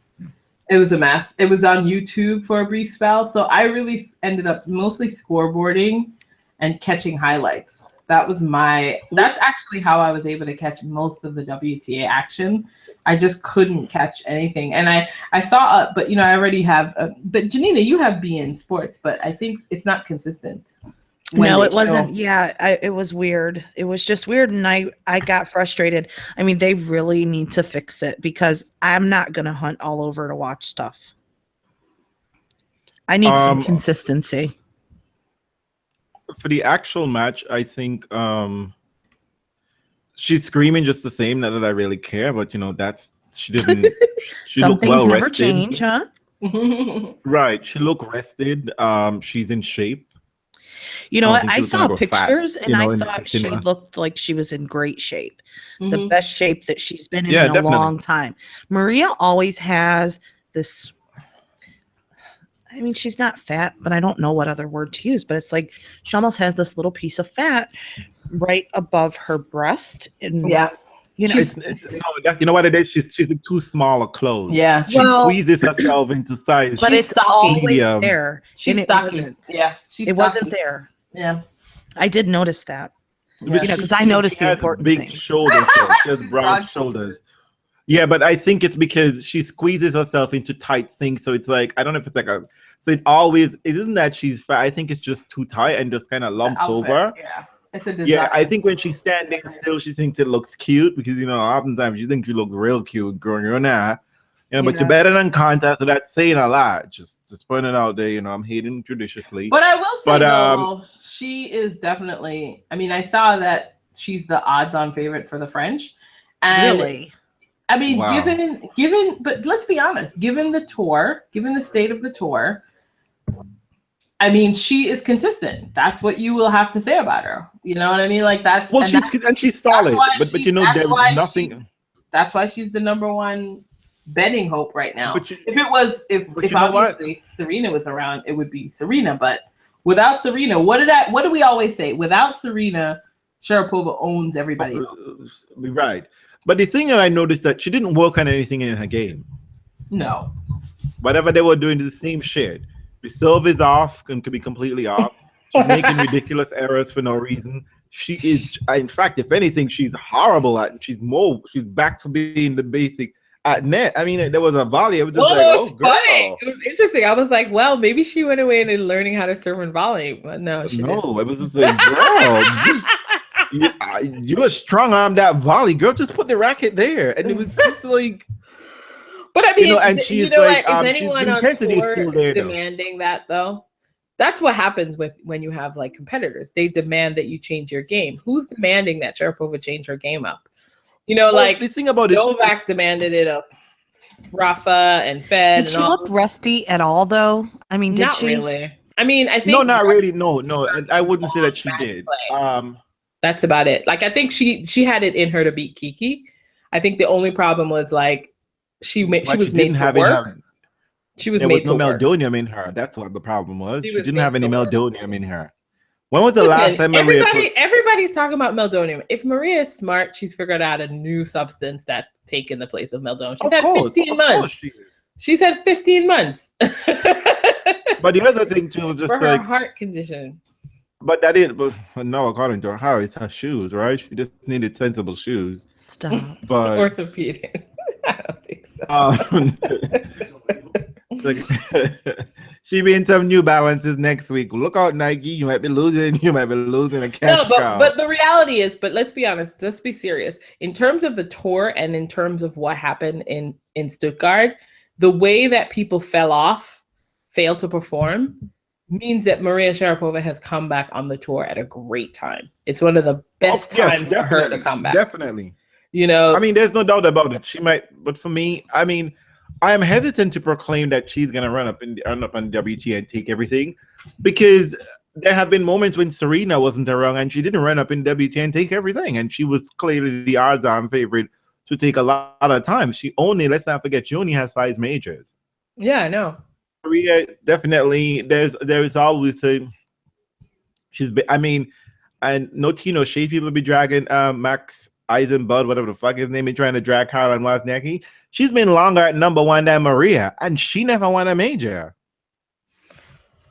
A: It was a mess. It was on YouTube for a brief spell. So I really ended up mostly scoreboarding and catching highlights. That's actually how I was able to catch most of the WTA action. I just couldn't catch anything. And I saw, but I already have, but Janina, you have BN Sports, but I think it's not consistent.
C: No, it wasn't. Yeah, it was weird. It was just weird. And I got frustrated. I mean, they really need to fix it because I'm not going to hunt all over to watch stuff. I need some consistency.
B: For the actual match, I think she's screaming just the same. Not that I really care, but she didn't. She
C: Some
B: looked
C: things
B: well
C: never
B: rested.
C: change, huh?
B: Right. She looked rested. She's in shape.
C: You know what?
B: think
C: I
B: she was gonna
C: saw
B: go
C: pictures
B: fat,
C: and I
B: in
C: thought
B: 15
C: she
B: months.
C: looked like she was in great shape. The
A: Mhm.
C: best shape that she's been in
B: Yeah,
C: a
B: definitely.
C: long time. Maria always has this. I mean, she's not fat, but I don't know what other word to use. But it's like she almost has this little piece of fat right above her breast. And
A: Yeah.
B: You know what it is? She's in too small a clothes.
A: Yeah.
B: She squeezes herself into size.
C: But
A: She's
C: it's
A: stocky.
C: always
B: Medium.
C: there.
A: She's
C: and it
A: stocky.
C: wasn't.
A: Yeah. She's
C: It wasn't
A: stocky.
C: there.
A: Yeah.
C: I did notice that.
B: But
A: Yeah.
C: Because I noticed
B: she
C: the
B: has
C: important
B: big
C: things.
B: shoulders. Though. She has
A: She's
B: broad
A: broad
B: shoulders. Yeah, but I think it's because she squeezes herself into tight things. So it's like, I don't know if it's like a. So it isn't that she's fat. I think it's just too tight and just kind of lumps
A: Outfit,
B: over.
A: Yeah. It's a design.
B: Yeah, I think when she's standing still, she thinks it looks cute because oftentimes you think you look real cute growing your hair. But you're better than contest, so that's saying a lot. Just putting it out there. I'm hating judiciously.
A: But I will say though, she is definitely. I mean, I saw that she's the odds-on favorite for the French. And
C: Really?
A: I mean,
B: Wow.
A: given, but let's be honest, given the tour, given the state of the tour, I mean, she is consistent. That's what you will have to say about her. You know what I mean? Like that's
B: she's solid,
A: that's
B: but
A: why
B: there's nothing.
A: That's why she's the number one betting hope right now.
B: But
A: if obviously Serena was around, it would be Serena. But without Serena, what do we always say? Without Serena, Sharapova owns everybody.
B: Right. But the thing that I noticed that she didn't work on anything in her game.
A: No.
B: Whatever they were doing is the same shit. The serve is off and could be completely off. She's making ridiculous errors for no reason. She is, in fact, if anything, she's horrible at it. She's back to being the basic at net. I mean, there was a volley. I was just
A: it's
B: girl.
A: funny. It was interesting. I was like, well, maybe she went away and learning how to serve and volley. But no, she didn't.
B: It was just like, girl, you were strong arm that volley, girl. Just put the racket there. And it was just like.
A: But I mean,
B: and she's
A: is
B: she's
A: anyone on
B: intensity is
A: tour
B: still there,
A: demanding that though? That's what happens when you have like competitors. They demand that you change your game. Who's demanding that Sharapova change her game up?
B: The thing about
A: Novak demanded it of Rafa and Fed.
C: Did she look rusty at all, though? I mean, did
A: not
C: she?
A: really. I mean, I think
B: no, not really. No, I wouldn't say that she did.
A: That's about it. Like, I think she had it in her to beat KiKi. I think the only problem was like she was made to work. She was made to work.
B: There was no meldonium in her. That's what the problem was. She didn't have any
A: work.
B: meldonium in her. When was the last time Maria?
A: Everybody's talking about meldonium. If Maria is smart, she's figured out a new substance that's taken the place of meldonium. She's had 15 months. She's had 15 months.
B: But the other thing too was just
A: for her heart condition.
B: But no, according to her, it's her shoes, right? She just needed sensible shoes.
C: Stop.
B: But
A: orthopedic. I don't think so.
B: She be in some New Balances next week. Look out, Nike. You might be losing. You might be losing a cash cow.
A: But the reality is, but let's be honest. Let's be serious. In terms of the tour and in terms of what happened in Stuttgart, the way that people failed to perform, means that Maria Sharapova has come back on the tour at a great time. It's one of the best times for her to come back.
B: Definitely.
A: I
B: mean, there's no doubt about it. She might, but for me, I mean, I am hesitant to proclaim that she's gonna run up on WTA and take everything, because there have been moments when Serena wasn't around and she didn't run up in WTA and take everything, and she was clearly the odds-on favorite to take a lot of time. Let's not forget, she only has 5 majors.
A: Yeah, I know.
B: Maria definitely. There is always and no Tino Shea people be dragging Max Eisenbud, whatever the fuck his name is, trying to drag Caroline Wozniacki. She's been longer at number 1 than Maria, and she never won a major.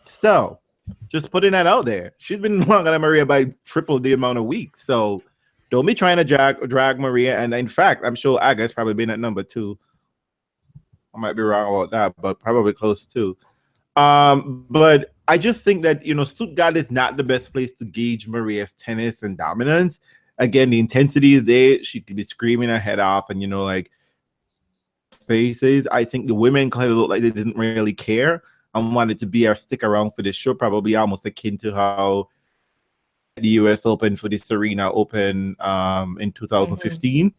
B: So Just putting that out there. She's been longer than Maria by triple the amount of weeks. So don't be trying to drag Maria. And in fact, I'm sure Aga's probably been at number 2. I might be wrong about that, but probably close to. But I just think that, Stuttgart is not the best place to gauge Maria's tennis and dominance. Again, the intensity is there. She could be screaming her head off and, like faces. I think the women kind of looked like they didn't really care and wanted to be or stick around for this show, probably almost akin to how the US Open for the Serena Open in 2015.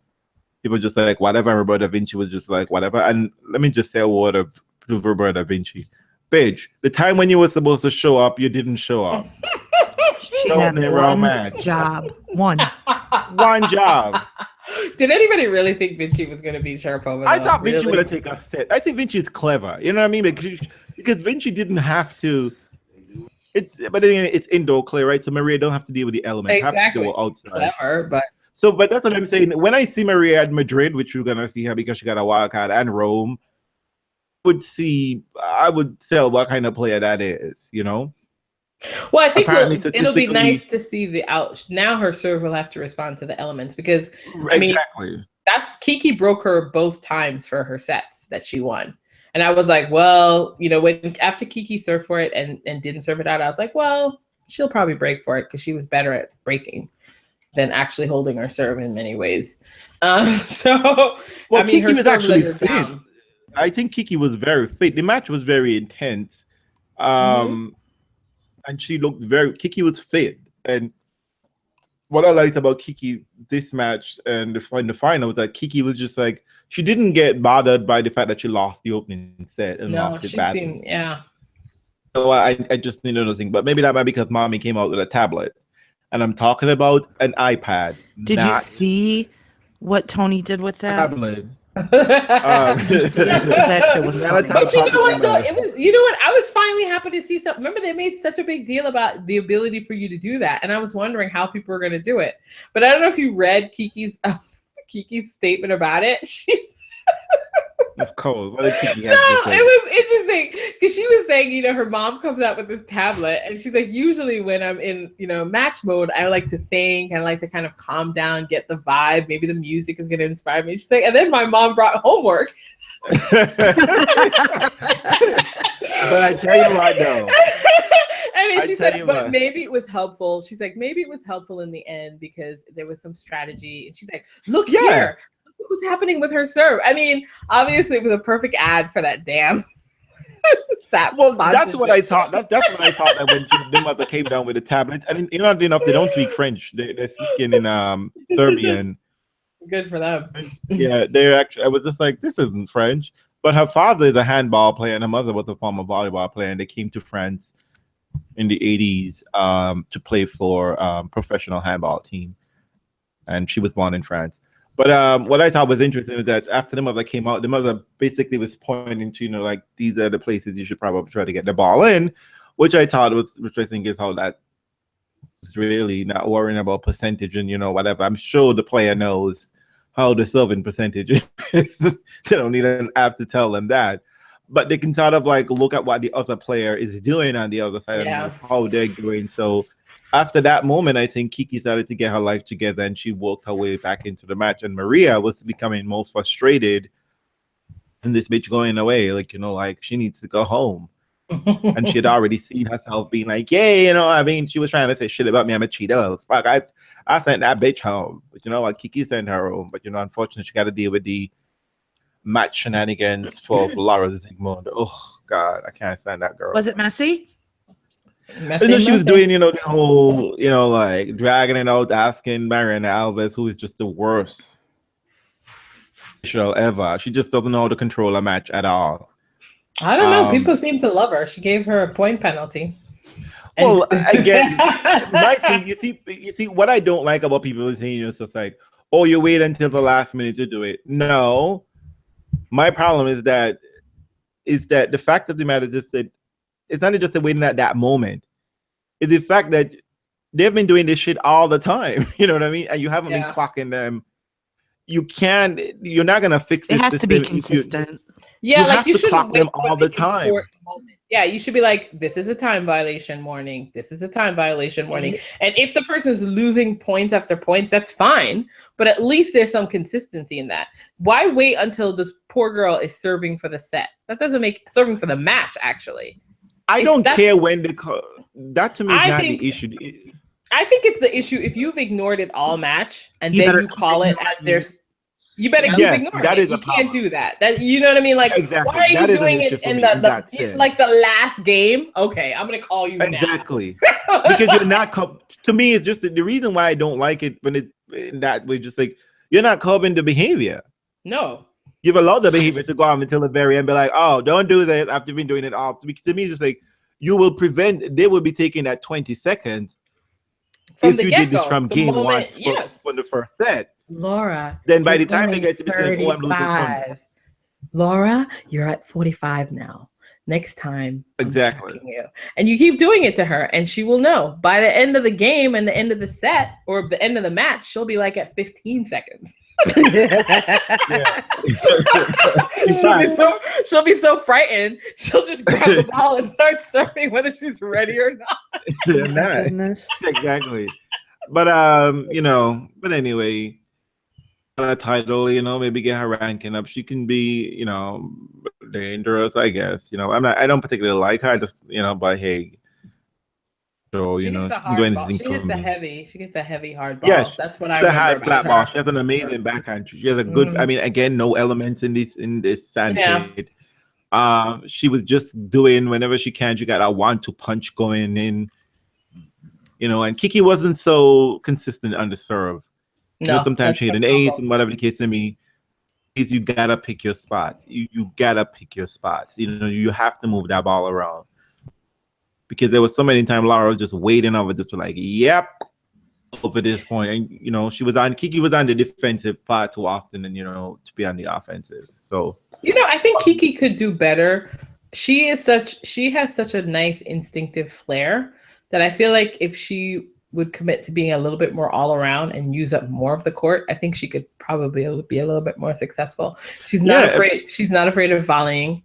B: People just like, whatever. Roberto da Vinci was just like, whatever. And let me just say a word to Roberto da Vinci. Bitch, the time when you were supposed to show up, you didn't show up.
C: She had one job. One
B: job.
A: Did anybody really think Vinci was going to be Sharapova?
B: I thought Vinci would have taken a set. I think Vinci is clever. You know what I mean? Because Vinci didn't have to. But then it's indoor clay, right? So Maria don't have to deal with the element.
A: Exactly.
B: Have to go outside.
A: Clever, but
B: that's what I'm saying. When I see Maria at Madrid, which we're gonna see her because she got a wild card, and Rome, I would tell what kind of player that is. Well,
A: I think it'll be nice to see now her serve will have to respond to the elements because
B: exactly.
A: That's KiKi broke her both times for her sets that she won. And I was like, well, when after KiKi served for it and didn't serve it out, I was like, well, she'll probably break for it because she was better at breaking than actually holding her serve in many ways.
B: KiKi was actually fit. I think KiKi was very fit. The match was very intense. And she looked KiKi was fit. And what I liked about KiKi this match and in the final was that KiKi was just like, she didn't get bothered by the fact that she lost the opening set and lost it badly. So I just need another thing. But maybe that might be because mommy came out with a tablet. And I'm talking about an iPad.
C: Did you see what Tony did with that?
B: Tablet.
C: That shit was funny.
A: But you know what though? I was finally happy to see something. Remember, they made such a big deal about the ability for you to do that, and I was wondering how people were going to do it. But I don't know if you read KiKi's statement about it. She's
B: of course. What did KiKi
A: it was interesting because she was saying, her mom comes out with this tablet, and she's like, usually when I'm in, match mode, I like to think, I like to kind of calm down, get the vibe. Maybe the music is going to inspire me. She's like, and then my mom brought homework.
B: But I tell you what, though.
A: And then she said, but maybe it was helpful. She's like, maybe it was helpful in the end because there was some strategy. And she's like, look here. What was happening with her serve? I mean, obviously it was a perfect ad for that damn SAP.
B: Well, that's what I thought. That's what I thought that when the mother came down with the tablet. And enough, they don't speak French. They're speaking in Serbian.
A: Good for them.
B: Yeah, they're actually. I was just like, this isn't French. But her father is a handball player, and her mother was a former volleyball player, and they came to France in the 80s to play for professional handball team. And she was born in France. But what I thought was interesting is that after the mother came out, the mother basically was pointing to, like, these are the places you should probably try to get the ball in, which I thought was interesting is how that is really not worrying about percentage and, whatever. I'm sure the player knows how the serving percentage is. They don't need an app to tell them that. But they can sort of like look at what the other player is doing on the other side and how they're doing. So after that moment, I think KiKi started to get her life together and she worked her way back into the match. And Maria was becoming more frustrated in this bitch going away. Like, like she needs to go home. And she had already seen herself being like, yeah, she was trying to say shit about me. I'm a cheater. Fuck, I sent that bitch home. But what, KiKi sent her home. But, unfortunately, she got to deal with the match shenanigans for Laura Zsigmond. Oh, God, I can't stand that girl.
C: Was it messy?
B: She was doing, the whole, like dragging it out, asking Mariana Alves, who is just the worst show ever. She just doesn't know how to control a match at all.
A: I don't know. People seem to love her. She gave her a point penalty.
B: Well, again, my thing, you see, what I don't like about people is saying, it's just like, oh, you wait until the last minute to do it. No, my problem is that the fact of the matter is that it's not just waiting at that moment. It's the fact that they've been doing this shit all the time. You know what I mean? And you haven't been clocking them. You're not gonna fix it.
C: It has to be consistent.
A: You
B: you shouldn't clock them all the time.
A: Yeah, you should be like, this is a time violation warning. This is a time violation warning. And if the person's losing points after points, that's fine. But at least there's some consistency in that. Why wait until this poor girl is serving for the set? That doesn't make serving for the match, actually.
B: I don't care when they call. That to me is not the issue.
A: I think it's the issue if you've ignored it all match and then you call it as there's. You better keep ignoring it. You can't do that. You know what I mean? Like,
B: exactly.
A: Why are you doing it in the like the last game? Okay, I'm gonna call you
B: exactly because you're not. To me, it's just the reason why I don't like it when it in that way. Just like you're not covering the behavior.
A: No,
B: you've allowed the behavior to go on until the very end. Be like, oh, don't do this after you've been doing it all. Because to me, it's just like you will prevent. They will be taking that 20 seconds
A: from
B: if you did this from game one from the first set.
A: Laura,
B: then by the time they get to be saying, oh, I'm losing points.
A: Laura, you're at 45 now. Next time,
B: exactly.
A: You. And you keep doing it to her, and she will know. By the end of the game and the end of the set, or the end of the match, she'll be like at 15 seconds. She'll be so frightened. She'll just grab the ball and start serving whether she's ready or not.
C: Goodness.
B: Exactly. But but anyway. A title, maybe get her ranking up. She can be, dangerous, I guess. I don't particularly like her, just, but hey. So, she can do anything for me.
A: She gets a heavy hard ball.
B: Yes,
A: that's what I remember.
B: It's a high flat ball. She has an amazing backhand. She has a good, again, no elements in this sandpit. She was just doing whenever she can, she got a 1-2 punch going in. And KiKi wasn't so consistent on the serve. No, sometimes she hit an ace and whatever the case may be. Is you gotta pick your spots. You gotta pick your spots. You have to move that ball around. Because there was so many times Laura was just waiting over this, like, yep, over this point. And KiKi was on the defensive far too often and to be on the offensive. So
A: I think KiKi could do better. She has such a nice instinctive flair that I feel like if she would commit to being a little bit more all around and use up more of the court, I think she could probably be a little bit more successfil. She's not afraid. She's not afraid of volleying.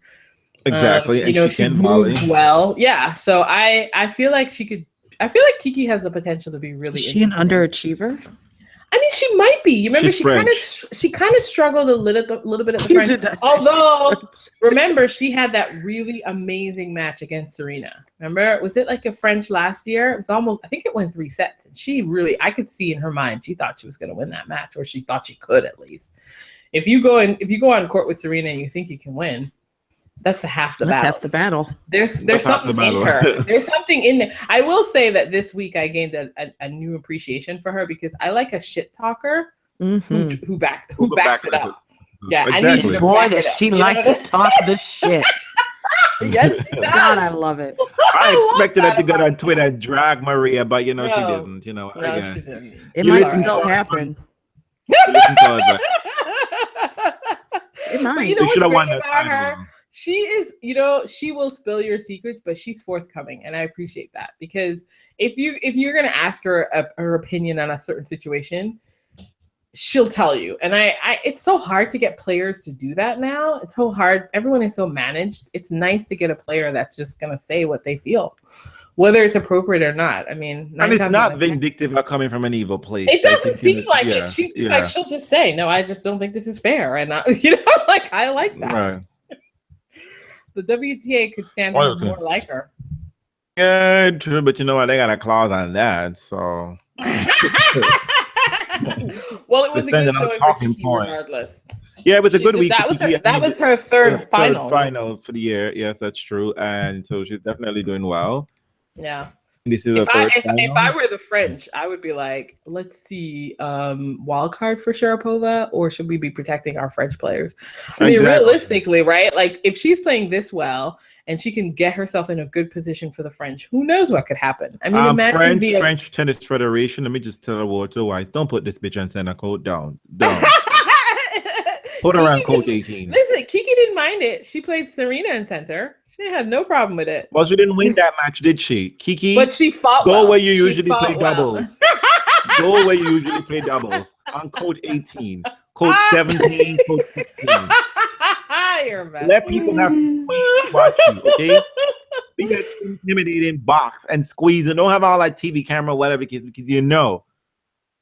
B: Exactly.
A: And she moves well. Yeah. So I feel like she could. I feel like KiKi has the potential to be really.
C: Is she an underachiever?
A: I mean, she might be. You remember, she kind of struggled a little bit at the French. Although, remember, she had that really amazing match against Serena. Remember, was it like a French last year? It was almost. I think it went 3 sets, and she really. I could see in her mind she thought she was going to win that match, or she thought she could at least. If you go on court with Serena and you think you can win, that's half the battle. That's half
C: the battle.
A: There's something in her. There's something in there. I will say that this week I gained a new appreciation for her because I like a shit talker who backs it up. Yeah,
B: exactly.
A: I need you to
C: boy, does she like to talk the shit.
A: Yes, she does.
C: God, I love it.
B: I expected her to go on Twitter and drag Maria, but she didn't. She
C: didn't. It might still happen. It might.
A: You should have won that title. She is, she will spill your secrets, but she's forthcoming, and I appreciate that because if you're gonna ask her her opinion on a certain situation, she'll tell you. And I it's so hard to get players to do that now. It's so hard. Everyone is so managed. It's nice to get a player that's just gonna say what they feel, whether it's appropriate or not. I mean,
B: and it's not vindictive or coming from an evil place.
A: It doesn't seem like it. She's like, she'll just say, "No, I just don't think this is fair," and like I like that. Right. The WTA could stand more like her.
B: Yeah, true, but you know what? They got a clause on that, so.
A: Well, it was a good showing for KiKi regardless.
B: Yeah, it was a good week.
A: That was her third
B: final for the year. Yes, that's true, and so she's definitely doing well.
A: Yeah.
B: This is
A: if I were the French, I would be like, let's see, wild card for Sharapova, or should we be protecting our French players? I mean, realistically, right? Like, if she's playing this well and she can get herself in a good position for the French, who knows what could happen? I mean, imagine
B: French Tennis Federation. Let me just tell her what to wise. Don't put this bitch on center court down. Put her on court 18.
A: Listen, KiKi didn't mind it. She played Serena in center. She had no problem with it.
B: Well, she didn't win that match, did she? KiKi,
A: but she fought.
B: Go where you usually play doubles. Go where you usually play doubles. On code 18, code 17, code 16. Let people have to watch you, okay? We get intimidating, box and squeeze, and don't have all that TV camera, whatever, because you know.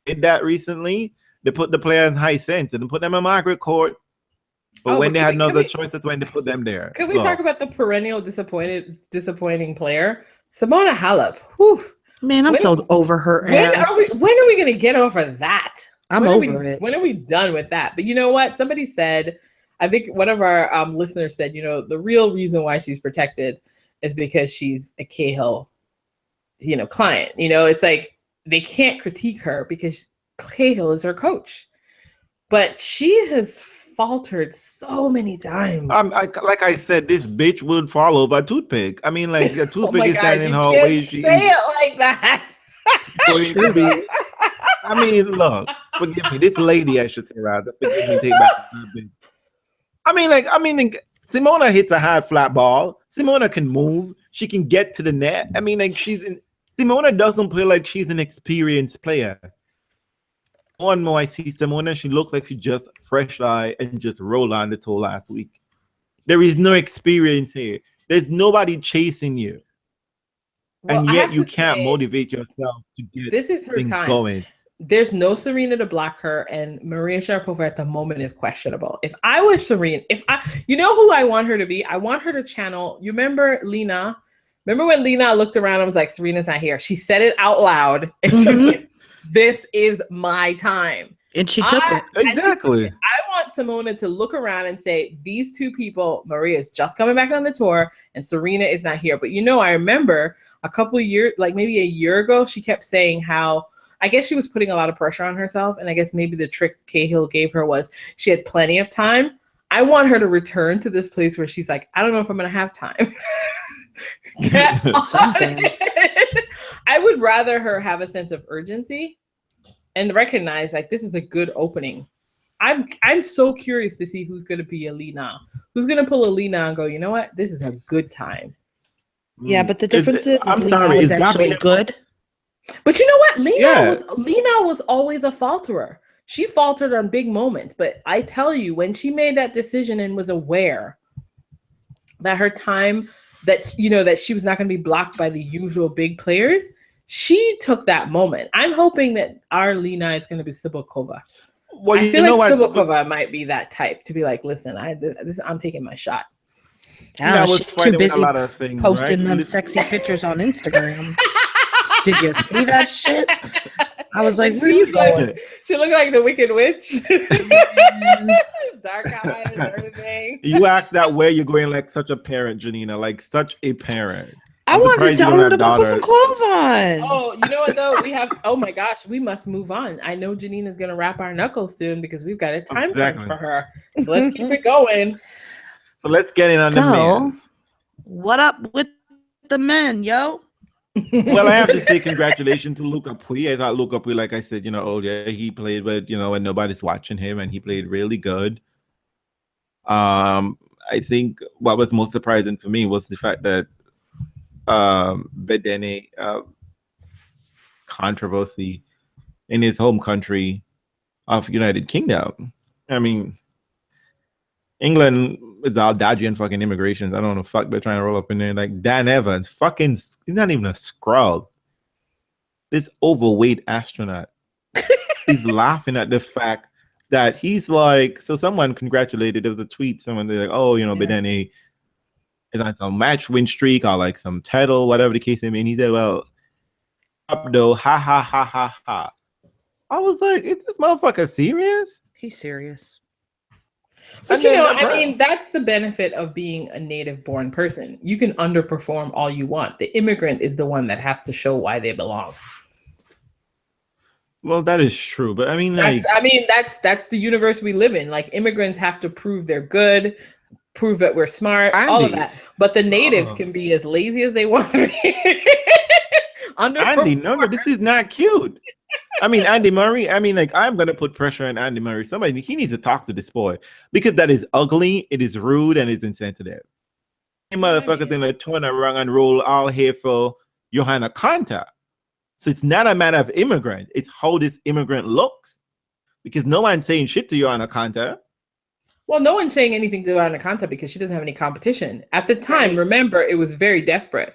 B: Did that recently. They put the players in high sense and put them in Margaret Court. But when they had no other choice, that's when they put them there.
A: Can we talk about the perennial disappointing player, Simona Halep? Whew.
C: Man, I'm so over her ass.
A: When are we going to get over that?
C: I'm over it.
A: When are we done with that? But you know what? Somebody said, I think one of our listeners said, the real reason why she's protected is because she's a Cahill, client. It's like they can't critique her because Cahill is her coach. But she has faltered so many times.
B: Like I said, this bitch would fall over a toothpick. I mean, like a toothpick is standing in her way.
A: Say it like that.
B: I mean, look, forgive me. This lady, I should say, rather. Forgive me. Take back a bit. I mean, Simona hits a hard flat ball. Simona can move. She can get to the net. I mean, like Simona doesn't play like she's an experienced player. More and more I see Simona, she looks like she just fresh eye and just rolled on the toe last week. There is no experience here. There's nobody chasing you. Well, and yet you can't motivate yourself to get things going.
A: There's no Serena to block her, and Maria Sharapova at the moment is questionable. If I were Serena, you know who I want her to be? I want her to channel. You remember Lena? Remember when Lena looked around and was like, Serena's not here? She said it out loud, and she's like, this is my time.
C: And she took it.
B: Exactly.
A: I want Simona to look around and say, these two people, Maria is just coming back on the tour and Serena is not here. But I remember a couple of years, like maybe a year ago, she kept saying how, I guess she was putting a lot of pressure on herself. And I guess maybe the trick Cahill gave her was she had plenty of time. I want her to return to this place where she's like, I don't know if I'm going to have time. I would rather her have a sense of urgency and recognize like this is a good opening. I'm so curious to see who's going to be a Lena, who's going to pull a Lena and go, you know what, this is a good time.
C: Yeah, but the difference is
B: I'm
C: Lena
B: sorry,
C: was actually good.
A: But you know what, Lena was always a falterer. She faltered on big moments, but I tell you, when she made that decision and was aware that her time, that that she was not going to be blocked by the usual big players, she took that moment. I'm hoping that our Lena is going to be Sibylkova. Well, I feel like Sibylkova might be that type to be like, listen, I'm taking my shot.
C: I was too busy posting them sexy pictures on Instagram. Did you see that shit? I was like, where are you going?
A: She looked like the Wicked Witch. Dark eyes and everything.
B: You asked that where you're going like such a parent, Janina, like such a parent.
C: I wanted to tell her to put some clothes on.
A: Oh, you know what though? Oh my gosh, we must move on. I know Janina's gonna wrap our knuckles soon because we've got a time crunch for her. So let's keep it going.
B: So let's get in on the men.
C: What up with the men, yo?
B: Well, I have to say congratulations to Luca Pui. I thought Luca Pui, like I said, he played with, when nobody's watching him, and he played really good. I think what was most surprising for me was the fact that Bedene controversy in his home country of United Kingdom. I mean, England is all dodgy and fucking immigrations. I don't know the fuck they're trying to roll up in there. Like Dan Evans, he's not even a scrub. This overweight astronaut. He's laughing at the fact that he's like, so someone congratulated, there was a tweet, someone they're like, oh, Bedene is on some match win streak or like some title, whatever the case may be. And he said, well, up though, ha ha ha ha ha. I was like, is this motherfucker serious?
C: He's serious.
A: But that's the benefit of being a native born person. You can underperform all you want. The immigrant is the one that has to show why they belong.
B: Well, that is true, but
A: that's the universe we live in. Like immigrants have to prove they're good, prove that we're smart, all of that. But the natives can be as lazy as they want to be.
B: Andy, no, this is not cute. Andy Murray, I'm going to put pressure on Andy Murray. He needs to talk to this boy because that is ugly, it is rude, and it's insensitive. You motherfuckers in the turn around and roll all here for Johanna Konta. So it's not a matter of immigrant, it's how this immigrant looks. Because no one's saying shit to Johanna Konta.
A: Well, no one's saying anything to Anna Kanta because she doesn't have any competition. At the time, remember, it was very desperate.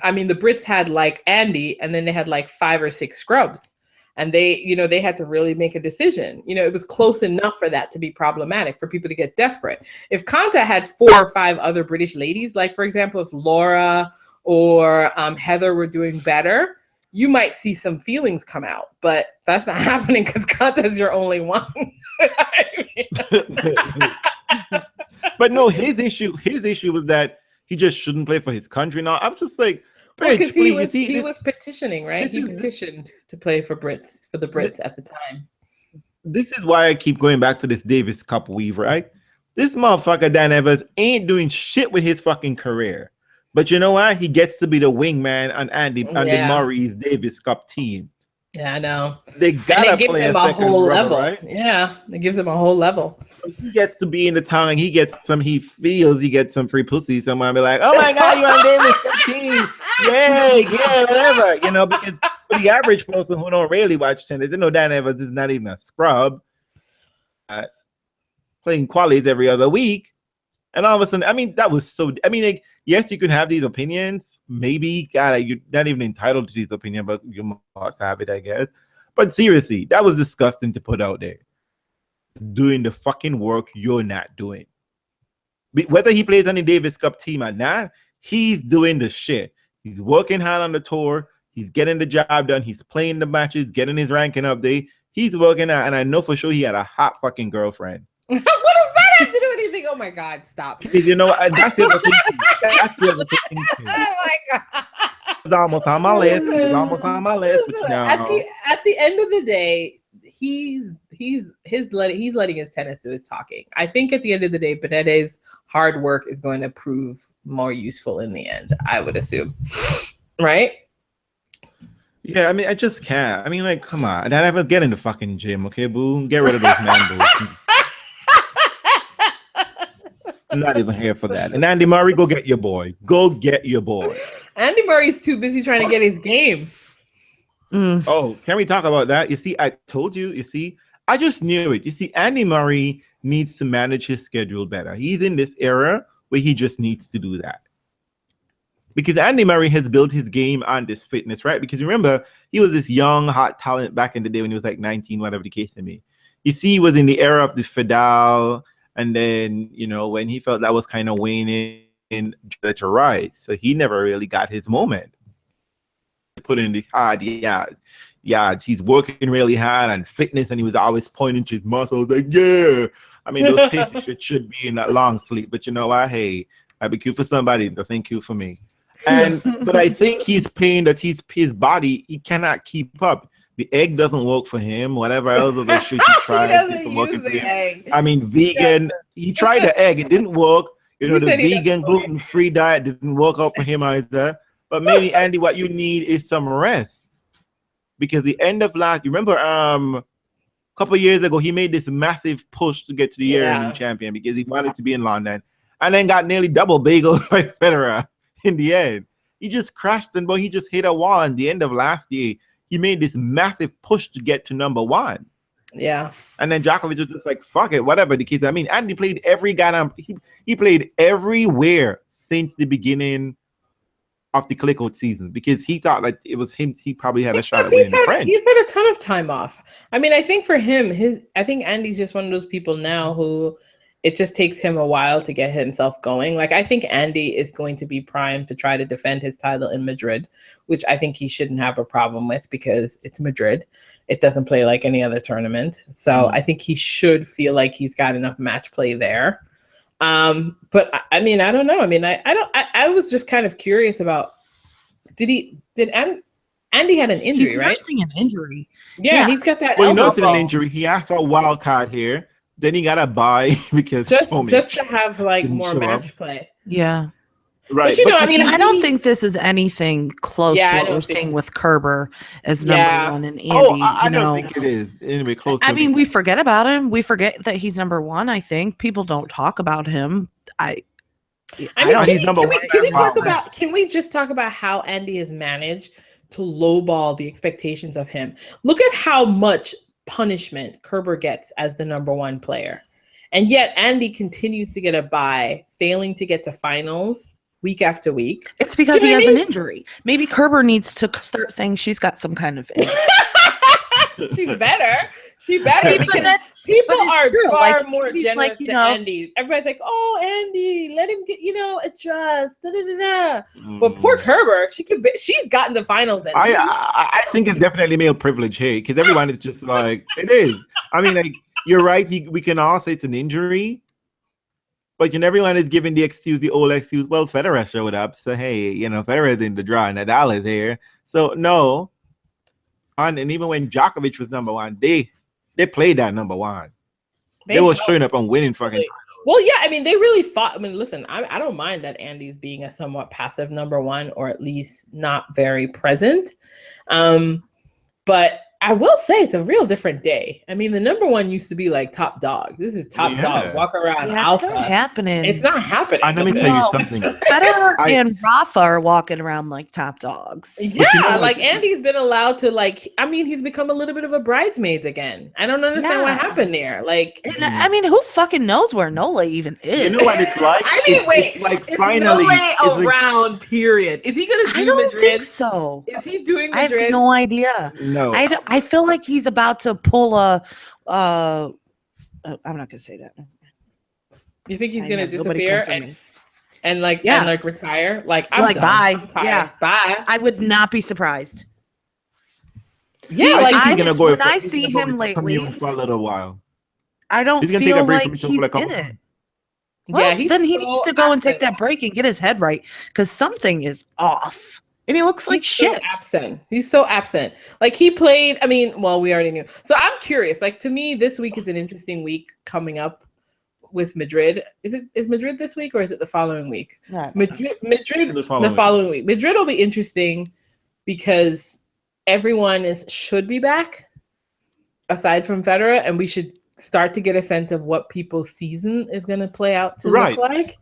A: I mean, the Brits had like Andy, and then they had like 5 or 6 scrubs. And they, you know, they had to really make a decision. You know, it was close enough for that to be problematic, for people to get desperate. If Kanta had 4 or 5 other British ladies, like, for example, if Laura or Heather were doing better, you might see some feelings come out. But that's not happening because Kanta's your only one.
B: But no, his issue was that he just shouldn't play for his country. Now I'm just like, bitch, please.
A: He was petitioning, right? He petitioned to play for the Brits at the time.
B: This is why I keep going back to this Davis Cup weave, right? This motherfucker Dan Evers ain't doing shit with his fucking career. But you know what? He gets to be the wingman on Andy Murray's Davis Cup team.
A: Yeah, I know.
B: They gotta
A: play
B: him
A: a whole level,
B: right?
A: Yeah, it gives him a whole level.
B: So he gets to be in the town. He feels he gets some free pussy. Someone be like, "Oh my god, you're on Davis Cup team! Yay, yeah, whatever." You know, because for the average person who don't really watch tennis, they know Dan Evers is not even a scrub. Playing qualies every other week, and all of a sudden, I mean, that was so. I mean, like, yes, you can have these opinions. Maybe, God, you're not even entitled to these opinions, but you must have it, I guess. But seriously, that was disgusting to put out there. Doing the fucking work you're not doing. Whether he plays on the Davis Cup team or not, he's doing the shit. He's working hard on the tour. He's getting the job done. He's playing the matches, getting his ranking up there. He's working out, and I know for sure he had a hot fucking girlfriend.
A: What does that have to do with anything? Oh my God, stop.
B: Because you know what? That's the other thing. That's the other thing too.
A: Oh my God.
B: It's almost on my list. But no.
A: At the end of the day, he's letting his tennis do his talking. I think at the end of the day, Benedet's hard work is going to prove more useful in the end, I would assume. Right?
B: Yeah, I mean, I just can't. I mean, like, come on. That ever get in the fucking gym, okay, boo? Get rid of those man boobs. I'm not even here for that. And Andy Murray, go get your boy. Go get your boy.
A: Andy Murray's too busy trying to get his game.
B: Oh, can we talk about that? You see, I told you. You see, I just knew it. You see, Andy Murray needs to manage his schedule better. He's in this era where he just needs to do that. Because Andy Murray has built his game on this fitness, right? Because remember, he was this young, hot talent back in the day when he was like 19, whatever the case may be. You see, he was in the era of the Federer. And then, you know, when he felt that was kind of waning, to rise. So he never really got his moment. Put in the hard yards. He's working really hard on fitness, and he was always pointing to his muscles like, yeah. I mean, those pieces should be in that long sleep. But you know what? Hey, I'd be cute for somebody. That's ain't cute for me. But I think he's paying that his body, he cannot keep up. The egg doesn't work for him. Whatever else of the shit he tried, it's working for him. Egg. I mean, vegan. He tried the egg. It didn't work. You know, the vegan gluten-free diet didn't work out for him either. But maybe, Andy, what you need is some rest. Because the end of you remember a couple of years ago, he made this massive push to get to the year champion because he wanted to be in London. And then got nearly double bageled by Federer in the end. He just crashed, but he just hit a wall at the end of last year. He made this massive push to get to number 1.
A: Yeah. And
B: then Djokovic was just like, fuck it, whatever the kids. I mean, Andy played every goddamn, he played everywhere since the beginning of the click-out season because he thought like it was him. He probably had a shot at winning the French.
A: He's had a ton of time off. I mean, I think for him, I think Andy's just one of those people now who it just takes him a while to get himself going. Like, I think Andy is going to be primed to try to defend his title in Madrid, which I think he shouldn't have a problem with because it's Madrid. It doesn't play like any other tournament. So I think he should feel like he's got enough match play there. But I mean, I don't know. I mean, I was just kind of curious about, Andy had an injury,
C: he's
A: right?
C: nursing an injury.
A: Yeah, he's got that.
B: Well, he nursing an injury. He asked for a wild card here. Then he got to buy because
A: just to have like more match play.
C: Yeah.
B: Right.
A: But you know, I mean,
C: I don't think this is anything close to what we're seeing with Kerber as number 1 and Andy.
B: I don't think it is anyway close.
C: I mean, we forget about him. We forget that he's number 1. I think people don't talk about him.
A: I mean, he's number 1. Can we just talk about how Andy has managed to lowball the expectations of him? Look at how much punishment Kerber gets as the number 1 player. And yet Andy continues to get a bye, failing to get to finals week after week.
C: It's because he has an injury. Maybe Kerber needs to start saying she's got some kind of injury.
A: She's better. She better because people are far more generous than Andy. Everybody's like, "Oh, Andy, let him get, adjust." Da, da, da, da. But poor Kerber, she's gotten the finals.
B: I think it's definitely male privilege here because everyone is just like it is. I mean, like you're right. We can all say it's an injury, but everyone is giving the old excuse. Well, Federer showed up, so hey, Federer's in the draw. Nadal is here, so no. And even when Djokovic was number one, they played that number one. They were showing up and winning fucking.
A: Well, yeah, I mean, they really fought. I mean, listen, I don't mind that Andy's being a somewhat passive number one, or at least not very present. But I will say it's a real different day. I mean, the number one used to be like top dog. This is top dog. Walk around alpha.
C: It's not happening.
A: It's not happening.
B: Let me tell you something.
C: Federer and Rafa are walking around like top dogs.
A: Yeah, Andy's been allowed to he's become a little bit of a bridesmaid again. I don't understand what happened there.
C: Who fucking knows where Nole even is?
B: You know what it's like?
A: It's like finally Nole around. Period. Is he gonna do Madrid?
C: I don't think so.
A: Is he doing Madrid?
C: I have no idea.
B: No.
C: I feel like he's about to pull I'm not gonna say that.
A: You think he's gonna disappear and retire? I'm done.
C: Bye.
A: Yeah, bye.
C: I would not be surprised.
A: Yeah,
C: I see him lately
B: for a little while.
C: I don't feel like he's in it. Well,
A: yeah,
C: then he needs to go and take that break and get his head right because something is off. And he looks like shit.
A: He's so absent. He played, we already knew. So I'm curious. To me, this week is an interesting week coming up with Madrid. Is Madrid this week or is it the following week? Madrid the following week. Madrid will be interesting because everyone should be back aside from Federer, and we should start to get a sense of what people's season is going to play out to look like.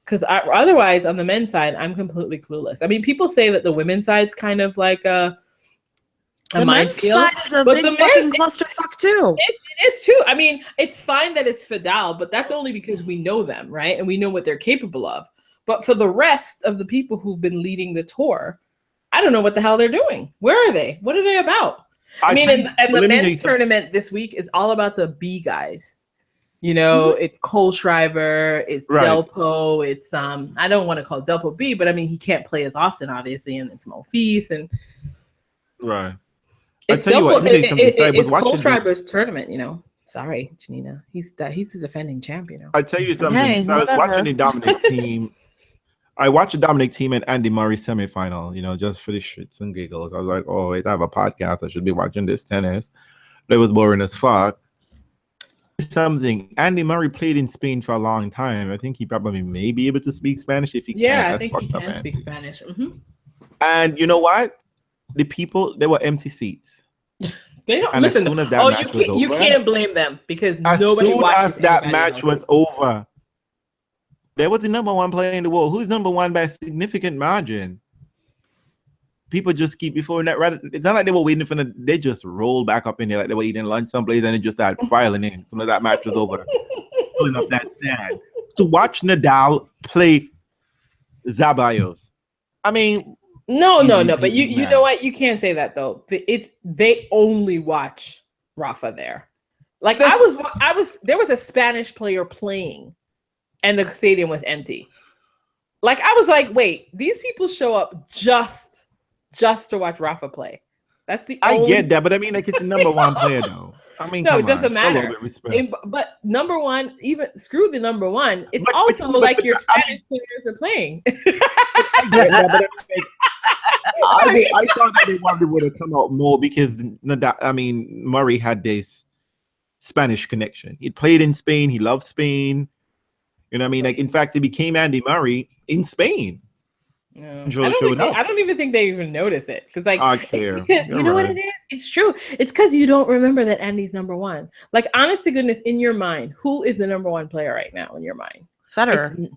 A: Because otherwise, on the men's side, I'm completely clueless. I mean, people say that the women's side's kind of like a
C: men's side is a big fucking clusterfuck too.
A: It is too. I mean, it's fine that it's Vidal, but that's only because we know them, right? And we know what they're capable of. But for the rest of the people who've been leading the tour, I don't know what the hell they're doing. Where are they? What are they about? And the men's tournament this week is all about the B guys. It's Kohlschreiber, it's Delpo, it's I don't want to call it Delpo B, but he can't play as often, obviously, and it's Monfils and
B: right.
A: It's Kohlschreiber's tournament, Sorry, Janina. He's the defending champ,
B: I tell you something. Hey, so I was watching the Dominic team. I watched the Dominic team and Andy Murray semifinal, just for the shits and giggles. I was like, oh, wait, I have a podcast. I should be watching this tennis. But it was boring as fuck. Something. Andy Murray played in Spain for a long time. I think he probably may be able to speak Spanish if he can.
A: Yeah, I think he can speak Spanish. Mm-hmm.
B: And you know what? The people, they were empty seats.
A: They don't listen. You can't blame them because nobody watches. As
B: that match was over, there was the number one player in the world. Who's number one by a significant margin? People just keep before that. It's not like they were waiting for they just rolled back up in there like they were eating lunch someplace and it just started filing in. Soon as that match was over, pulling up that stand to watch Nadal play Zabayos. I mean,
A: no. But you know what? You can't say that though. They only watch Rafa there. There was a Spanish player playing, and the stadium was empty. I was like, wait, these people show up just to watch Rafa play. That's the
B: I get that, but it's the number one player though.
A: No, it doesn't matter. But number one, even screw the number one. It's also your Spanish players are playing.
B: I thought that they would have come out more because Murray had this Spanish connection. He played in Spain. He loved Spain. In fact, he became Andy Murray in Spain.
A: No. I don't even think they even notice it. It's
B: I care.
A: You know what it is? It's true. It's because you don't remember that Andy's number one. Honest to goodness, in your mind, who is the number one player right now in your mind?
C: Federer.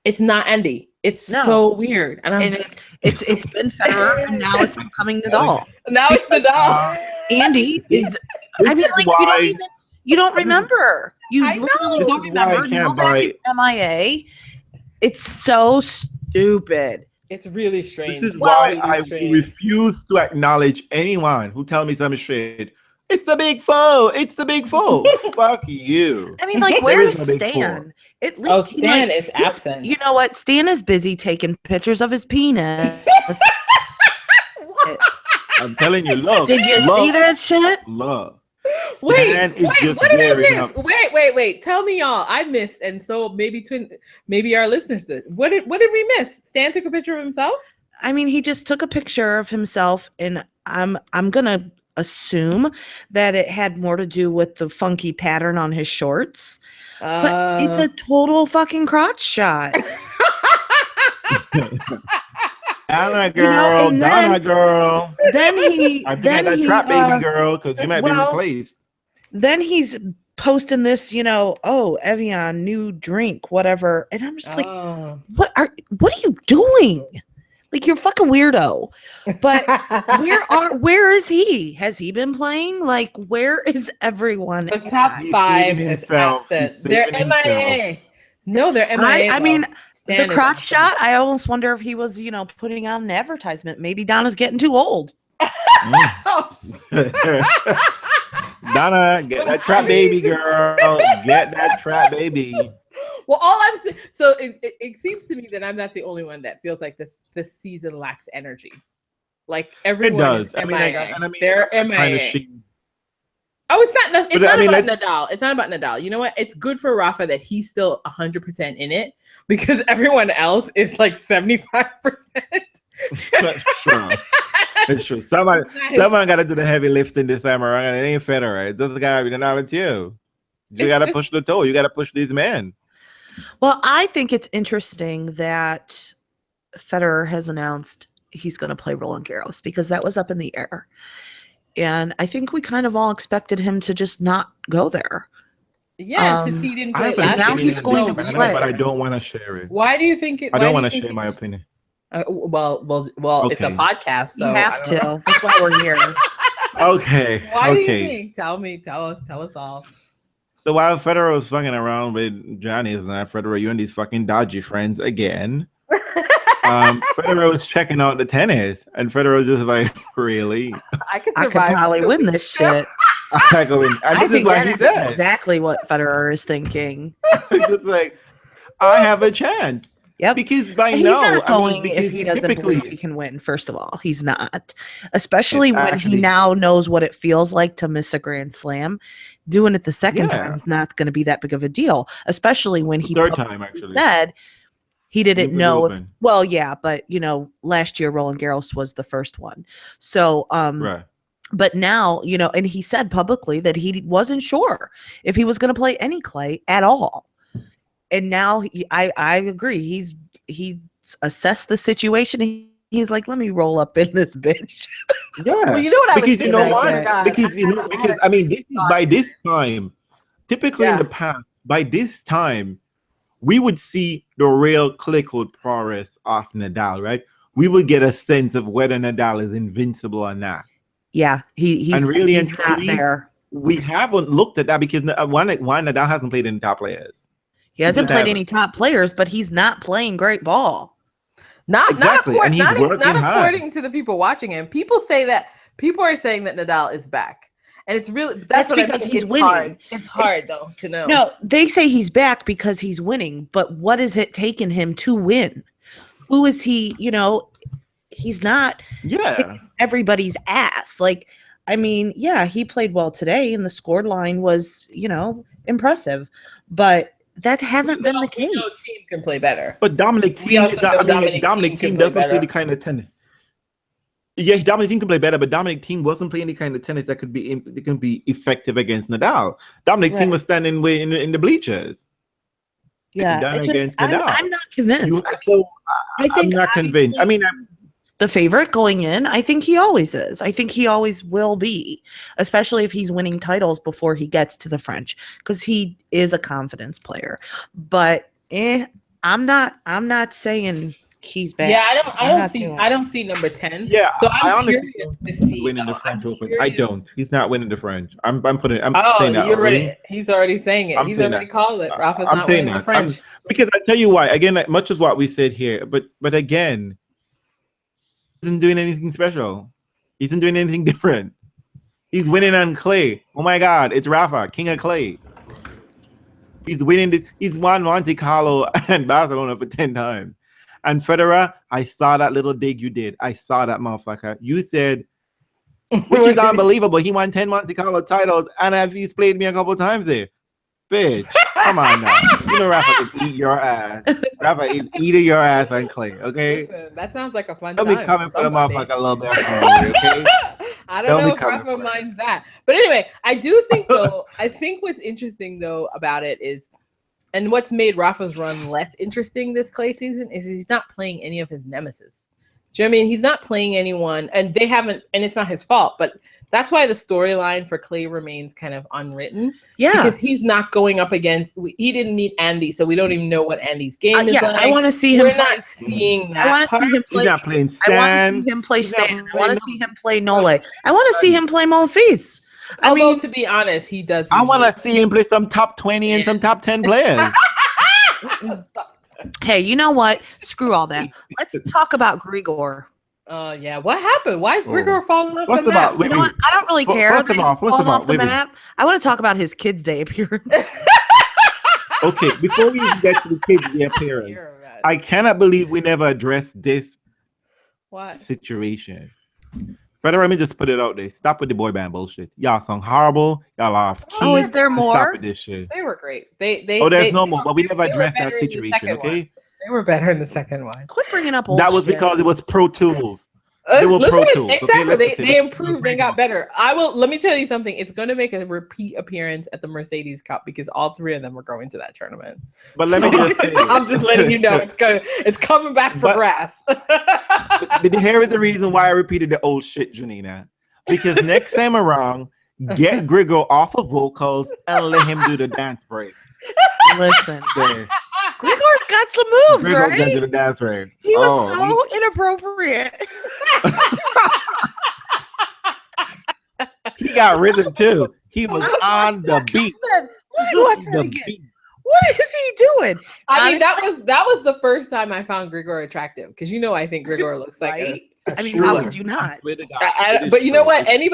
A: It's not Andy. It's so weird. And
C: it's been Federer, and now it's becoming Nadal.
A: Now it's Nadal.
C: Andy is. You don't remember. You
A: I
C: literally
A: know.
C: don't
B: This is why I
C: remember.
B: can't
C: Novak is MIA. It's so stupid.
A: It's really strange.
B: This is
C: Well,
B: why
A: really
B: I
A: strange.
B: refuse to acknowledge anyone who tell me some shit. It's the big foe. It's the big foe. Fuck you.
C: I mean, like,
B: There
C: where
B: is
C: is
B: no big
C: Stan? At least
A: Oh,
C: he,
A: Stan
C: like,
A: is absent.
C: You know what? Stan is busy taking pictures of his penis.
B: I'm telling you, look.
C: Did you
B: look,
C: see that shit?
B: Look.
A: Wait,
B: Stan is just
A: what did I
B: wearing
A: miss?
B: up.
A: Wait. Tell me, y'all. I missed, and so maybe our listeners did. What did we miss? Stan took a picture of himself.
C: I mean, he just took a picture of himself, and I'm gonna assume that it had more to do with the funky pattern on his shorts. But it's a total fucking crotch shot.
B: Donna girl,
C: You know, and
B: Donna girl.
C: Then he,
B: I think that trap baby girl, because you might be
C: well,
B: replaced.
C: Then he's posting this, oh, Evian, new drink, whatever. And I'm just like, what are you doing? Like, you're a fucking weirdo. But where is he? Has he been playing? Like, where is everyone?
A: The top five is absent. They're MIA. No, they're MIA.
C: I mean, the crotch shot, I almost wonder if he was, putting on an advertisement. Maybe Donna's getting too old.
B: Donna, get that trap baby girl. Get that trap baby.
A: Well, all I'm saying, so it seems to me that I'm not the only one that feels like this season lacks energy. Like everyone,
B: it does.
A: I mean, they're MIA. Oh, it's not about Nadal. It's not about Nadal. You know what? It's good for Rafa that he's still 100% in it because everyone else is like 75%.
B: That's true. It's true. Someone got to do the heavy lifting this time around, and it ain't Federer. It doesn't got to be Nadal. It's you. You got to push the toe. You got to push these men.
C: Well, I think it's interesting that Federer has announced he's going to play Roland Garros because that was up in the air. And I think we kind of all expected him to just not go there.
A: Yeah, since he didn't play
C: last now he's going to play.
B: But I don't want to share it.
A: Why do you think it?
B: I don't want to share my opinion.
A: Well,
B: okay.
A: It's a podcast, so
C: you have to. That's why we're here.
B: Okay.
A: Why do you think? Tell us all.
B: So while Federer was fucking around with Johnny, is not Federer, you and these fucking dodgy friends again. Federer was checking out the tennis, and Federer was just like, really?
C: I could probably win this shit.
B: I think that's
C: exactly what Federer is thinking.
B: It's just like, I have a chance.
C: Yep.
B: Because by
C: he's
B: now,
C: not going if he doesn't believe he can win. First of all, he's not. Especially when he now knows what it feels like to miss a Grand Slam. Doing it the second time is not going to be that big of a deal. Especially when he
B: third time actually
C: said he didn't know. Well, yeah, but last year Roland Garros was the first one. So
B: right.
C: But now, and he said publicly that he wasn't sure if he was going to play any clay at all. And now I agree. He's assessed the situation. And he's like, let me roll up in this bitch.
B: Yeah.
A: Well, you know what I was
B: because you know what? Because I mean, this is by this time, typically in the past, by this time, we would see the real clinical prowess of Nadal, right? We would get a sense of whether Nadal is invincible or not.
C: Yeah, he's not there.
B: We haven't looked at that because one Nadal hasn't played any top players.
C: He hasn't played any top players, but he's not playing great ball.
A: Not according to the people watching him. People are saying that Nadal is back, and it's really that's because he's winning. It's hard though to know.
C: No, they say he's back because he's winning, but what has it taken him to win? Who is he? He's not. Everybody's ass. Like, I mean, he played well today, and the scored line was impressive, but that hasn't been the case.
A: Team can play better.
B: But Dominic Thiem doesn't play the kind of tennis. Yeah, Dominic Thiem can play better, but Dominic Thiem wasn't playing the kind of tennis that could be effective against Nadal. Dominic Thiem was standing in the bleachers.
C: Yeah,
B: against Nadal.
C: I'm not convinced.
B: I'm not convinced. I mean,
C: the favorite going in, I think he always is. I think he always will be, especially if he's winning titles before he gets to the French, because he is a confidence player. But I'm not saying He's bad.
A: Yeah, I don't see number 10.
B: Yeah,
A: so
B: I
A: I'm
B: honestly
A: curious
B: don't
A: to
B: think he's
A: see.
B: winning the French Open. I don't. He's not winning the French. I'm saying that already.
A: He's already saying it. He's already called it. Rafa's
B: I'm
A: not
B: saying
A: winning the
B: that
A: French.
B: because I tell you why. Again, like, much as what we said here, but again, he isn't doing anything special. He isn't doing anything different. He's winning on clay. Oh my God, it's Rafa, king of clay. He's winning this. He's won Monte Carlo and Barcelona for 10 times. And Federer, I saw that little dig you did. I saw that motherfucker. You said, which is unbelievable. He won 10 Monte Carlo titles, and he's played me a couple times there. Bitch, come on now. You know Rafa can eat your ass. Rafa is eating your ass on clay, okay?
A: Listen, that sounds like a fun
B: Don't
A: time.
B: be coming for the
A: somebody.
B: motherfucker a little bit, okay?
A: I don't know if Rafa minds that. But anyway, I do think, though, I think what's interesting, though, about it is, and what's made Rafa's run less interesting this clay season is he's not playing any of his nemesis. Do you know what I mean? He's not playing anyone, and they haven't, and it's not his fault, but that's why the storyline for clay remains kind of unwritten.
C: Yeah.
A: Because he's not going up against, he didn't meet Andy, so we don't even know what Andy's game is like.
C: I want to see him.
A: We're not seeing that.
C: I want to see him play.
B: He's not playing Stan.
C: I want to see him play Stan. I want to see him play Nole. I want to see him play Monfils. I mean,
A: to be honest, he does.
B: I want to see him play some top 20 and some top 10 players.
C: Hey, you know what? Screw all that. Let's talk about Grigor.
A: Yeah. What happened? Why is Grigor falling off the map?
C: You know what? I don't really care.
B: First of all,
C: the map. I want to talk about his Kids' Day appearance.
B: Okay, before we even get to the Kids' Day appearance, I cannot believe we never addressed this situation. Federer, let me just put it out there. Stop with the boy band bullshit. Y'all sung horrible. Y'all off key.
C: Oh, is there more?
B: Stop with this shit.
A: They were great.
B: There's no more, but we never addressed that situation, okay?
A: They were better in the second one.
C: Quit bringing up old
B: That was
C: shit.
B: because it was Pro Tools. They were Pro Tools.
A: Exactly.
B: Okay?
A: They improved. They got better. Let me tell you something. It's going to make a repeat appearance at the Mercedes Cup because all three of them are going to that tournament.
B: But let me just say,
A: I'm just letting you know it's coming back for grass.
B: Here is the reason why I repeated the old shit, Janina. Because next time around, get Grigor off of vocals and let him do the dance break.
C: Listen,
B: there.
C: Grigor's got some moves,
B: Grigor
C: right?
B: got to do the dance break.
C: He was so inappropriate.
B: He got rhythm too. He was on the beat.
C: Listen, let me watch that again. What is he doing?
A: I mean, that was the first time I found Grigor attractive because I think Grigor looks like
C: right?
A: a
C: I mean, how would you not?
A: But you know what? Any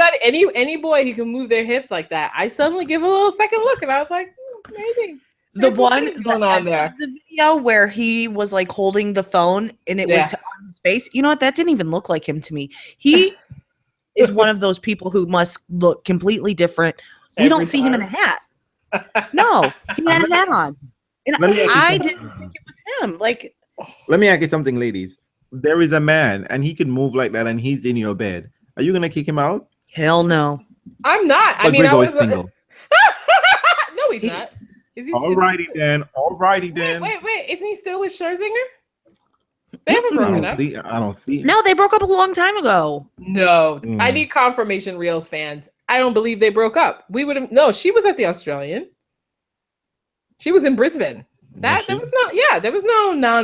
A: boy who can move their hips like that, I suddenly give a little second look, and I was like, maybe.
C: The one
A: going on there.
C: The video where he was like holding the phone and it was on his face. You know what? That didn't even look like him to me. He is one of those people who must look completely different. We don't see him in a hat. No, he had a hat on. And I didn't think it was him. Like,
B: let me ask you something, ladies. There is a man and he can move like that and he's in your bed. Are you gonna kick him out?
C: Hell no.
A: I'm not.
B: But Grigor is single.
A: No, he's not. Is he?
B: Alrighty then.
A: Wait. Isn't he still with Scherzinger? They haven't broken up.
B: I don't see it.
C: No, they broke up a long time ago.
A: No, I need confirmation, Realz fans. I don't believe they broke up. We would have. No, she was at the Australian. She was in Brisbane. There was no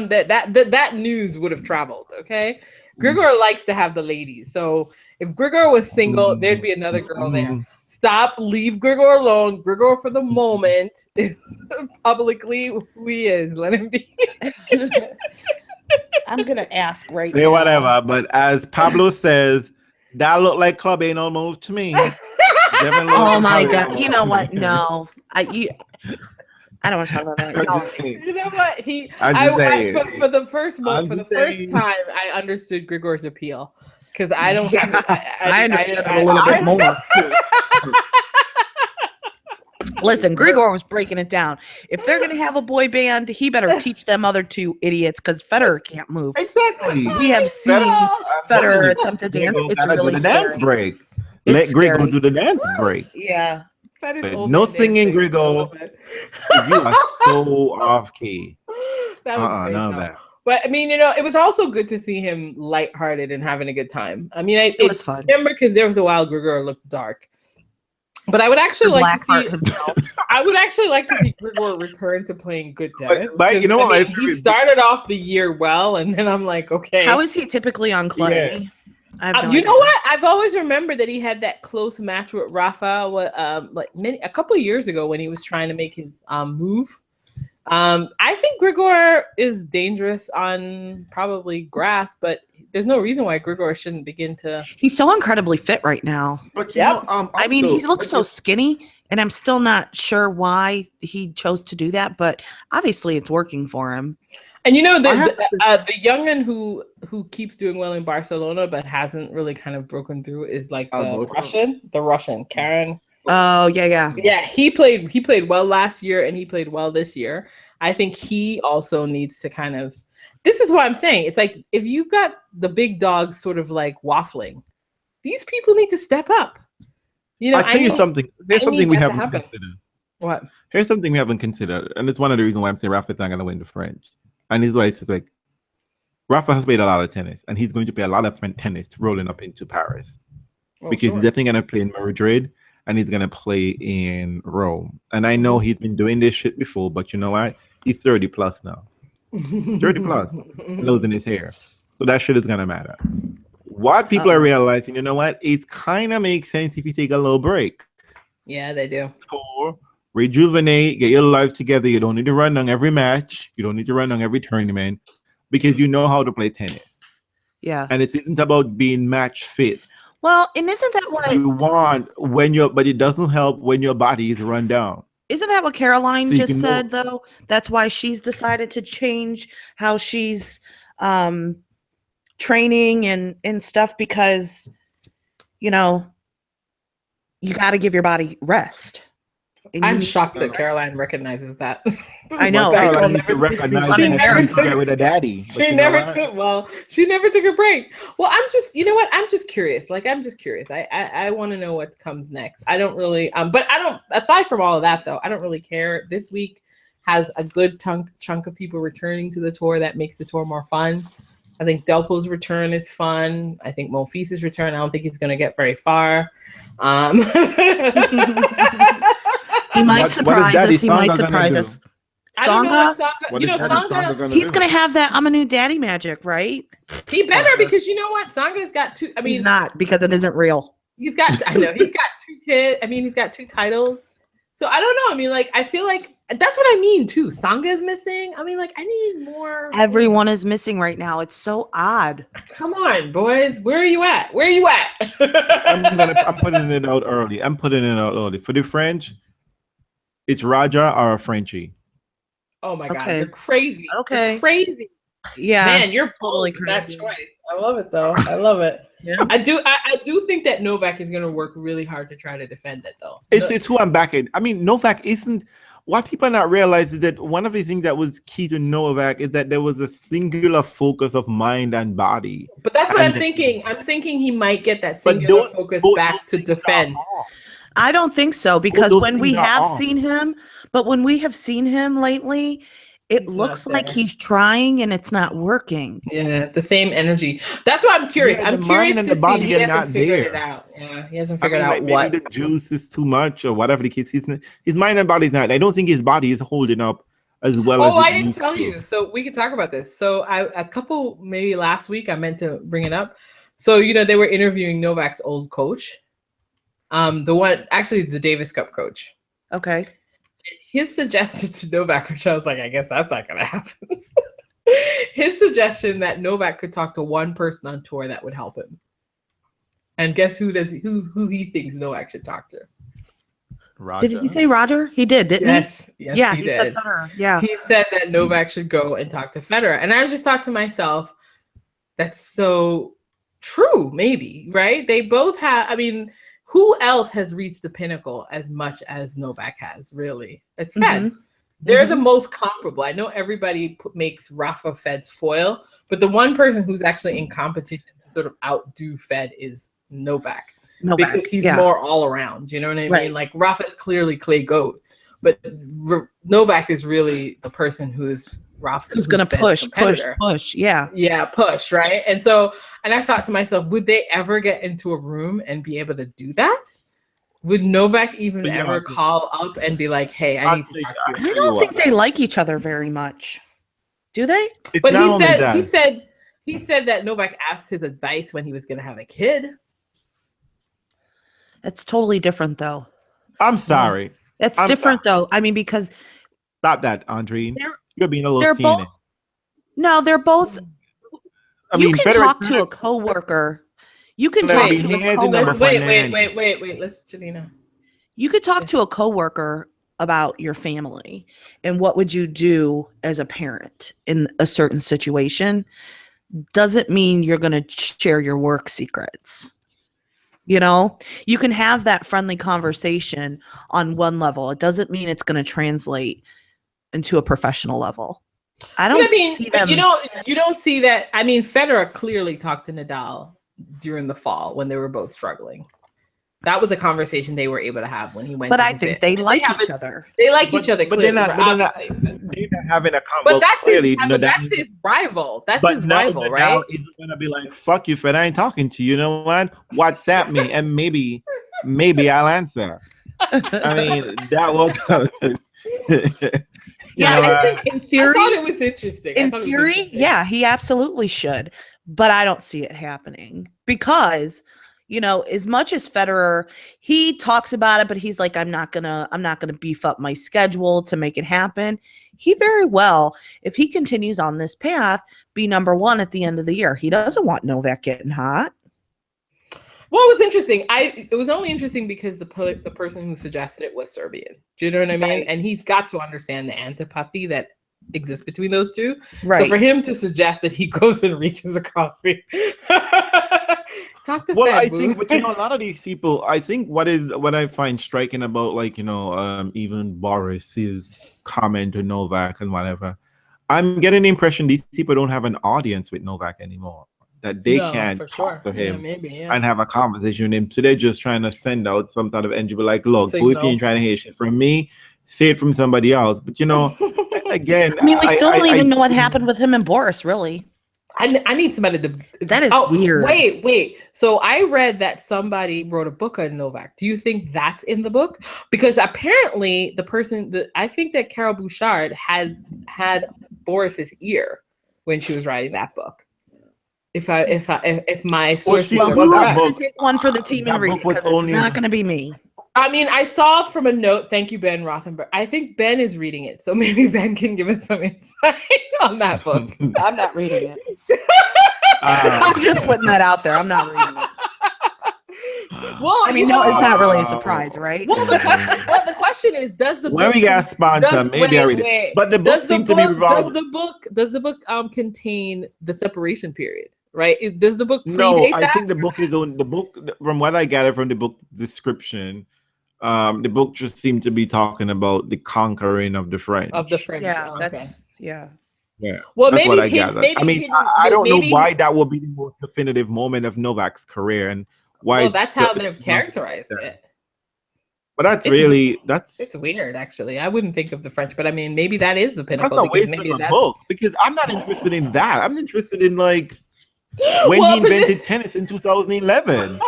A: that news would have traveled. Okay, Grigor likes to have the ladies. So if Grigor was single, there'd be another girl there. Leave Grigor alone. Grigor for the moment is publicly who he is. Let him be.
C: I'm gonna ask right
B: now. Say whatever, but as Pablo says, that looked like club ain't no move to me.
C: Oh my God! You know what? No, I don't want to talk about that.
A: You know what? For the first time, I understood Grigor's appeal because I don't.
C: I understood a little bit more. Listen, Grigor was breaking it down. If they're going to have a boy band, he better teach them other two idiots because Federer can't move.
B: Exactly.
C: We have seen Federer attempt to dance. It's really scary.
B: Dance break. Let Grigor do the dance break.
C: Yeah.
B: No singing, Grigor. You are so off key.
A: That was great, none of that. But I mean, it was also good to see him lighthearted and having a good time. I mean, it was fun. Remember, because there was a while Grigor looked dark. But I would actually like to see.
C: himself.
A: I would actually like to see Grigor return to playing good tennis.
B: But you know what?
A: He started off the year well, and then I'm like, okay.
C: How is he typically on clay?
B: Yeah.
C: I have no
A: You
C: idea.
A: know what? I've always remembered that he had that close match with Rafa, a couple of years ago when he was trying to make his move. I think Grigor is dangerous on probably grass, but there's no reason why Grigor shouldn't begin to.
C: He's so incredibly fit right now.
B: But
A: Yep.
C: I mean, he looks so skinny, and I'm still not sure why he chose to do that, but obviously it's working for him.
A: And the youngin who keeps doing well in Barcelona but hasn't really kind of broken through is like the Russian Karen.
C: Oh yeah.
A: Yeah, he played well last year and he played well this year. I think he also needs to kind of. This is what I'm saying. It's like if you got the big dogs sort of like waffling, these people need to step up.
B: I'll tell you something. There's something we haven't considered.
A: What?
B: Here's something we haven't considered, and it's one of the reasons why I'm saying Rafa's not going to win the French. And his wife says, like, Rafa has played a lot of tennis, and he's going to play a lot of tennis rolling up into Paris. Because he's definitely going to play in Madrid, and he's going to play in Rome. And I know he's been doing this shit before, but you know what? He's 30 plus now. 30 plus. Losing his hair. So that shit is going to matter. What people are realizing, you know what? It kind of makes sense if you take a little break.
A: Yeah, they do.
B: Or rejuvenate, get your life together. You don't need to run on every match. You don't need to run on every tournament because you know how to play tennis.
C: Yeah.
B: And it isn't about being match fit.
C: Well, and isn't that what
B: you want but it doesn't help when your body is run down.
C: Isn't that what Caroline just said though? That's why she's decided to change how she's training and stuff because you got to give your body rest.
A: I'm shocked that Caroline recognizes that.
C: I know.
B: Caroline needs to recognize that with a daddy.
A: She never took a break. Well, I'm just curious. I want to know what comes next. I don't really, aside from all of that though, I don't really care. This week has a good chunk of people returning to the tour that makes the tour more fun. I think Delpo's return is fun. I think Monfils' return, I don't think he's going to get very far.
C: He might surprise us. Tsonga? He's going to have that I'm a new daddy magic, right?
A: He better because you know what? Tsonga's got two. I mean,
C: he's not because it isn't real.
A: He's got 2 kids. I mean, he's got 2 titles. So I don't know. I mean, I feel like that's what I mean too. Tsonga is missing. I mean, I need more.
C: Everyone is missing right now. It's so odd.
A: Come on, boys. Where are you at?
B: I'm putting it out early. For the French, it's Raja or a Frenchie.
A: Oh my God, you're crazy.
C: Okay.
A: You're crazy.
C: Yeah.
A: Man, you're totally crazy. That choice. I love it though. I love it. Yeah. I do think that Novak is going to work really hard to try to defend it though.
B: It's who I'm backing. I mean, Novak isn't. What people are not realizing is that one of the things that was key to Novak is that there was a singular focus of mind and body.
A: But that's what I'm thinking. I'm thinking he might get that singular focus back to defend.
C: I don't think so because when we have seen him lately, it looks like he's trying and it's not working.
A: Yeah, the same energy. That's why I'm curious.
B: Yeah,
A: I'm curious
B: and
A: to
B: the body
A: see. He
B: not
A: hasn't figured
B: there.
A: it out. Yeah, he hasn't figured out
B: maybe
A: what.
B: the juice is too much or whatever the case. His mind and body is not. I don't think his body is holding up as well as.
A: Oh, I didn't tell you. So we could talk about this. So maybe last week, I meant to bring it up. So they were interviewing Novak's old coach. The Davis Cup coach.
C: Okay.
A: His suggestion to Novak, which I was like, I guess that's not going to happen. His suggestion that Novak could talk to one person on tour that would help him. And guess who he thinks Novak should talk to?
B: Roger.
C: Did he say Roger? He did, didn't he?
A: Yes,
C: yeah,
A: he
C: said
A: did.
C: Federer. Yeah.
A: He said that Novak should go and talk to Federer. And I just thought to myself, that's so true, maybe, right? They both have, who else has reached the pinnacle as much as Novak has, really? It's Fed. Mm-hmm. They're the most comparable. I know everybody makes Rafa Fed's foil, but the one person who's actually in competition to sort of outdo Fed is Novak. Because he's more all around. You know what I mean? Like Rafa's clearly clay goat, but Novak is really the person who's
C: going to push.
A: Yeah, push, right? And I thought to myself, would they ever get into a room and be able to do that? Would Novak even
B: But,
A: ever call up and be like, "Hey, I need to talk to you"?
C: I don't think they like each other very much. Do they?
B: It's
A: But
B: not
A: he
B: only
A: said
B: that.
A: he said that Novak asked his advice when he was going to have a kid.
C: It's totally different, though.
B: I'm sorry.
C: It's different, though. I mean, because
B: stop that, Andre. You're being a little
C: they're
B: cynic.
C: both. No, they're both.
B: I
C: You
B: mean,
C: can talk to a coworker. You can talk to a coworker.
A: Wait. Let's, Janina.
C: You could talk to a coworker about your family and what would you do as a parent in a certain situation. Doesn't mean you're going to share your work secrets. You know, you can have that friendly conversation on one level. It doesn't mean it's going to translate into a professional level. I don't see them.
A: You don't see that. I mean, Federer clearly talked to Nadal during the fall when they were both struggling. That was a conversation they were able to have when he went.
C: But I think they like each other.
A: They like each other.
B: But they're not having a convo.
A: But that's
B: clearly,
A: that's his rival. That's his rival, right?
B: Now he's gonna be like, "Fuck you, Fed. I ain't talking to you. You know what? WhatsApp me, and maybe I'll answer." I mean, that was.
C: I think in theory,
A: I thought it was interesting.
C: In theory, yeah, he absolutely should, but I don't see it happening because, you know, as much as Federer, he talks about it, but he's like, I'm not gonna beef up my schedule to make it happen. He very well, if he continues on this path, be number one at the end of the year. He doesn't want Novak getting hot.
A: Well, it was interesting. It was only interesting because the person who suggested it was Serbian. Do you know what I mean? Right. And he's got to understand the antipathy that exists between those two. Right. So for him to suggest that he goes and reaches across me. Talk to
B: I think, but you know, a lot of these people, I think what I find striking about, like, you know, even Boris's comment to Novak and whatever, I'm getting the impression these people don't have an audience with Novak anymore. That they can't talk to him and have a conversation with him. So they're just trying to send out some sort of energy, like, look, if you ain't trying to hear shit from me, say it from somebody else. But, you know, again,
C: I mean, we still don't even know what happened with him and Boris, really.
A: I need somebody to.
C: That is weird.
A: Wait. So I read that somebody wrote a book on Novak. Do you think that's in the book? Because apparently the person I think that Carol Bouchard had Boris's ear when she was writing that book. If my sources are correct.
C: One for the team and read because it's not going to be me.
A: I mean, I saw from a note. Thank you, Ben Rothenberg. I think Ben is reading it, so maybe Ben can give us some insight on that book.
C: I'm not reading it. I'm just putting that out there. I'm not reading it.
A: Well,
C: I mean, no, it's not really a surprise, right?
A: Well, the question is, does the book?
B: When we got sponsor, maybe I read it. But the book seems to be revolved.
A: Does the book contain the separation period? Right? Does the book predate
B: No, I
A: that?
B: think the book is on the book. From what I gathered from the book description, the book just seemed to be talking about the conquering of the French.
C: Yeah,
A: okay.
B: Yeah.
A: Well,
B: that's
A: maybe
B: what I gathered. I mean, I don't know why that would be the most definitive moment of Novak's career and why.
A: Well, that's how they've characterized it.
B: But that's it's
A: weird, actually. I wouldn't think of the French, but I mean, maybe that is the pinnacle.
B: That's a waste of a book because I'm not interested in that. I'm interested in like when he invented tennis in 2011.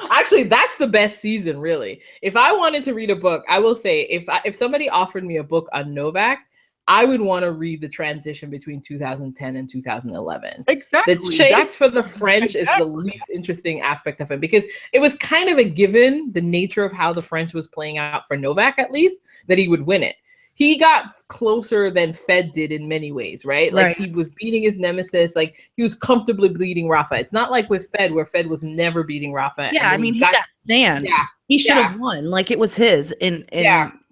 A: Actually, that's the best season, really. If I wanted to read a book, I will say if somebody offered me a book on Novak, I would want to read the transition between 2010 and 2011.
B: Exactly.
A: The chase for the French is the least interesting aspect of him because it was kind of a given, the nature of how the French was playing out for Novak, at least, that he would win it. He got closer than Fed did in many ways, right? Like he was beating his nemesis. Like he was comfortably beating Rafa. It's not like with Fed where Fed was never beating Rafa.
C: Yeah, I mean, he got stand. Yeah. He should have won. Like it was his in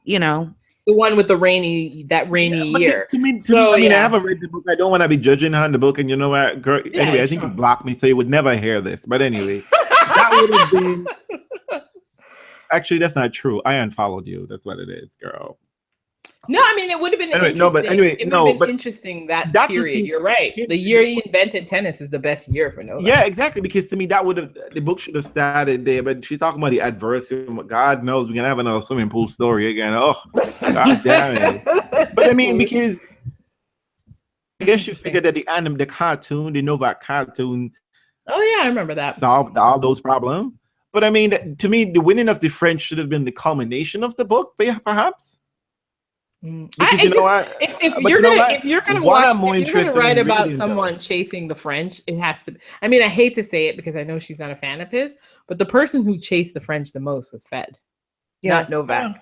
C: you know.
A: The one with the rainy year.
B: I haven't read the book. I don't want to be judging on the book. And you know what, girl? Anyway, I think you blocked me, so you would never hear this. But anyway, that would have been. Actually, that's not true. I unfollowed you. That's what it is, girl.
A: No, I mean it would have been interesting that period. You're right. The year he invented tennis is the best year for Novak.
B: Yeah, exactly. Because to me, the book should have started there. But she's talking about the adversity. God knows we're gonna have another swimming pool story again. Oh, God damn it! But I mean, because I guess you figured that the cartoon, the Novak cartoon.
A: Oh yeah, I remember that.
B: Solved all those problems. But I mean, to me, the winning of the French should have been the culmination of the book, perhaps. Because
A: if you're gonna write about someone chasing the French, it has to. I mean, I hate to say it because I know she's not a fan of his, but the person who chased the French the most was Fed, not Novak. Yeah.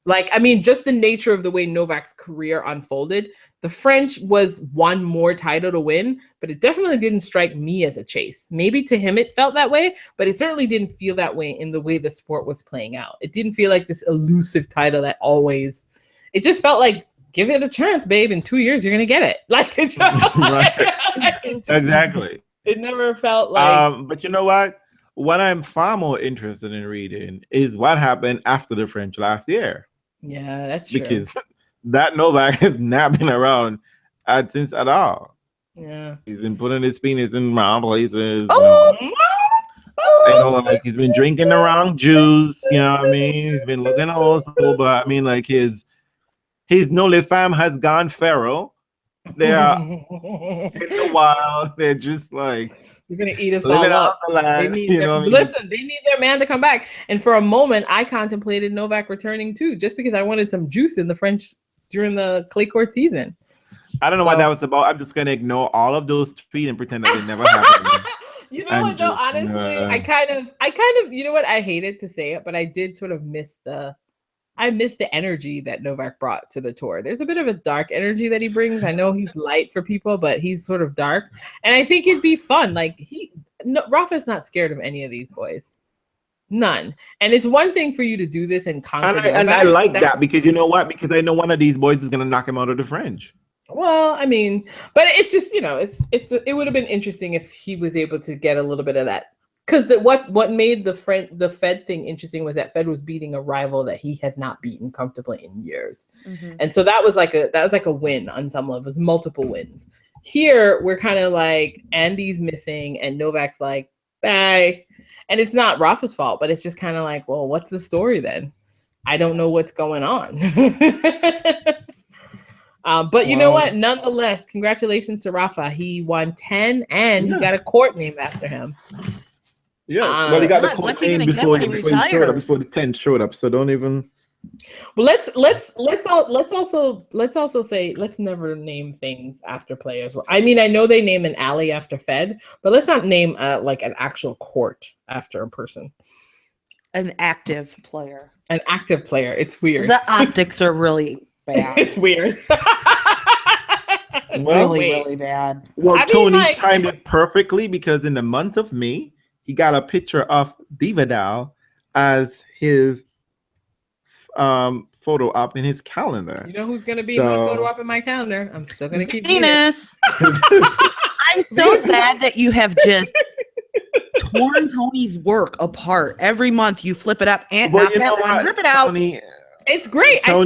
A: Like, I mean, just the nature of the way Novak's career unfolded. The French was one more title to win, but it definitely didn't strike me as a chase. Maybe to him it felt that way, but it certainly didn't feel that way in the way the sport was playing out. It didn't feel like this elusive title that always. It just felt like, give it a chance, babe. In 2 years, you're gonna get it. Like, it's
B: exactly.
A: It never felt like.
B: But you know what? What I'm far more interested in reading is what happened after the French last year.
A: Yeah, that's true.
B: Because that Novak has not been around since at all.
A: Yeah,
B: he's been putting his penis in wrong places.
C: Like
B: he's been drinking the wrong juice. You know what I mean? He's been looking old school, but I mean, like his Nole fam has gone feral. They are in the wild. They're just like.
A: You're gonna eat us all up. They need they need their man to come back. And for a moment, I contemplated Novak returning too, just because I wanted some juice in the French during the clay court season.
B: I don't know what that was about. I'm just gonna ignore all of those tweets and pretend that they never happened.
A: You know what though? Honestly, I kind of, you know what? I hated to say it, but I did sort of miss the energy that Novak brought to the tour. There's a bit of a dark energy that he brings. I know he's light for people, but he's sort of dark. And I think it'd be fun. Like Rafa's not scared of any of these boys. None. And it's one thing for you to do this and conquer.
B: And I like that because you know what? Because I know one of these boys is going to knock him out of the French.
A: Well, I mean, but it's just, it would have been interesting if he was able to get a little bit of that. Because what made the Fed thing interesting was that Fed was beating a rival that he had not beaten comfortably in years, and so that was like a win on some levels, multiple wins. Here we're kind of like Andy's missing and Novak's like bye, and it's not Rafa's fault, but it's just kind of like, well, what's the story then? I don't know what's going on. But you know what? Nonetheless, congratulations to Rafa. He won 10, and he got a court named after him.
B: Yeah, well, he got the court name before the 10 showed up. So don't even.
A: Well, let's also say let's never name things after players. I mean, I know they name an alley after Fed, but let's not name like an actual court after a person.
C: An active player.
A: An active player. It's weird.
C: The optics are really bad.
A: It's weird.
C: Really bad.
B: Well, Tony timed it perfectly because in the month of May, he got a picture of Divadal as his photo up in his calendar.
A: You know who's going to be my photo up in my calendar? I'm still going to keep
C: Venus. I'm so sad that you have just torn Tony's work apart. Every month you flip it up and rip it out.
B: Tony,
A: it's great. I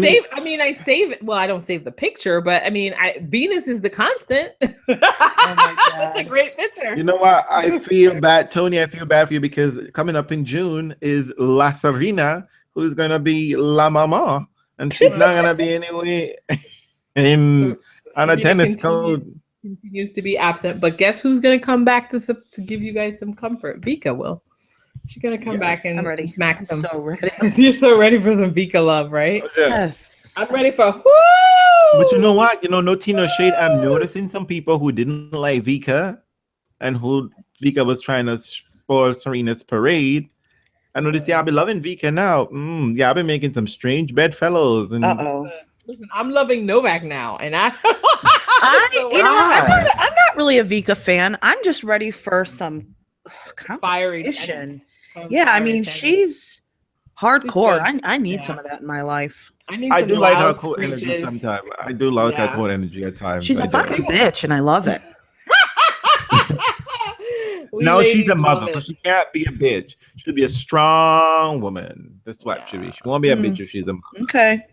A: save it. Well, I don't save the picture, but I mean, Venus is the constant. Oh my God. That's a great picture.
B: You know what? I feel bad, Tony. I feel bad for you because coming up in June is La Serena, who's going to be La Mama, and she's not going to be anyway on a tennis court.
A: Continues to be absent, but guess who's going to come back to give you guys some comfort? Vika will. She's gonna come back and smack some.
C: So ready.
A: You're so ready for some Vika love, right?
C: Yes.
A: I'm ready for. Woo!
B: But you know what? No tea, no shade. I'm noticing some people who didn't like Vika, and who Vika was trying to spoil Serena's parade. I noticed y'all be loving Vika now. Y'all been making some strange bedfellows. And
A: listen, I'm loving Novak now, and I'm
C: not really a Vika fan. I'm just ready for some competition. Yeah, I mean, she's hardcore. I need some of that in my life.
B: I do like her court energy sometimes. I do like her court energy at times.
C: She's a fucking bitch, and I love it.
B: No, she's a mother, so she can't be a bitch. She'll be a strong woman. That's what she be. She won't be a bitch if she's a mother.
C: Okay.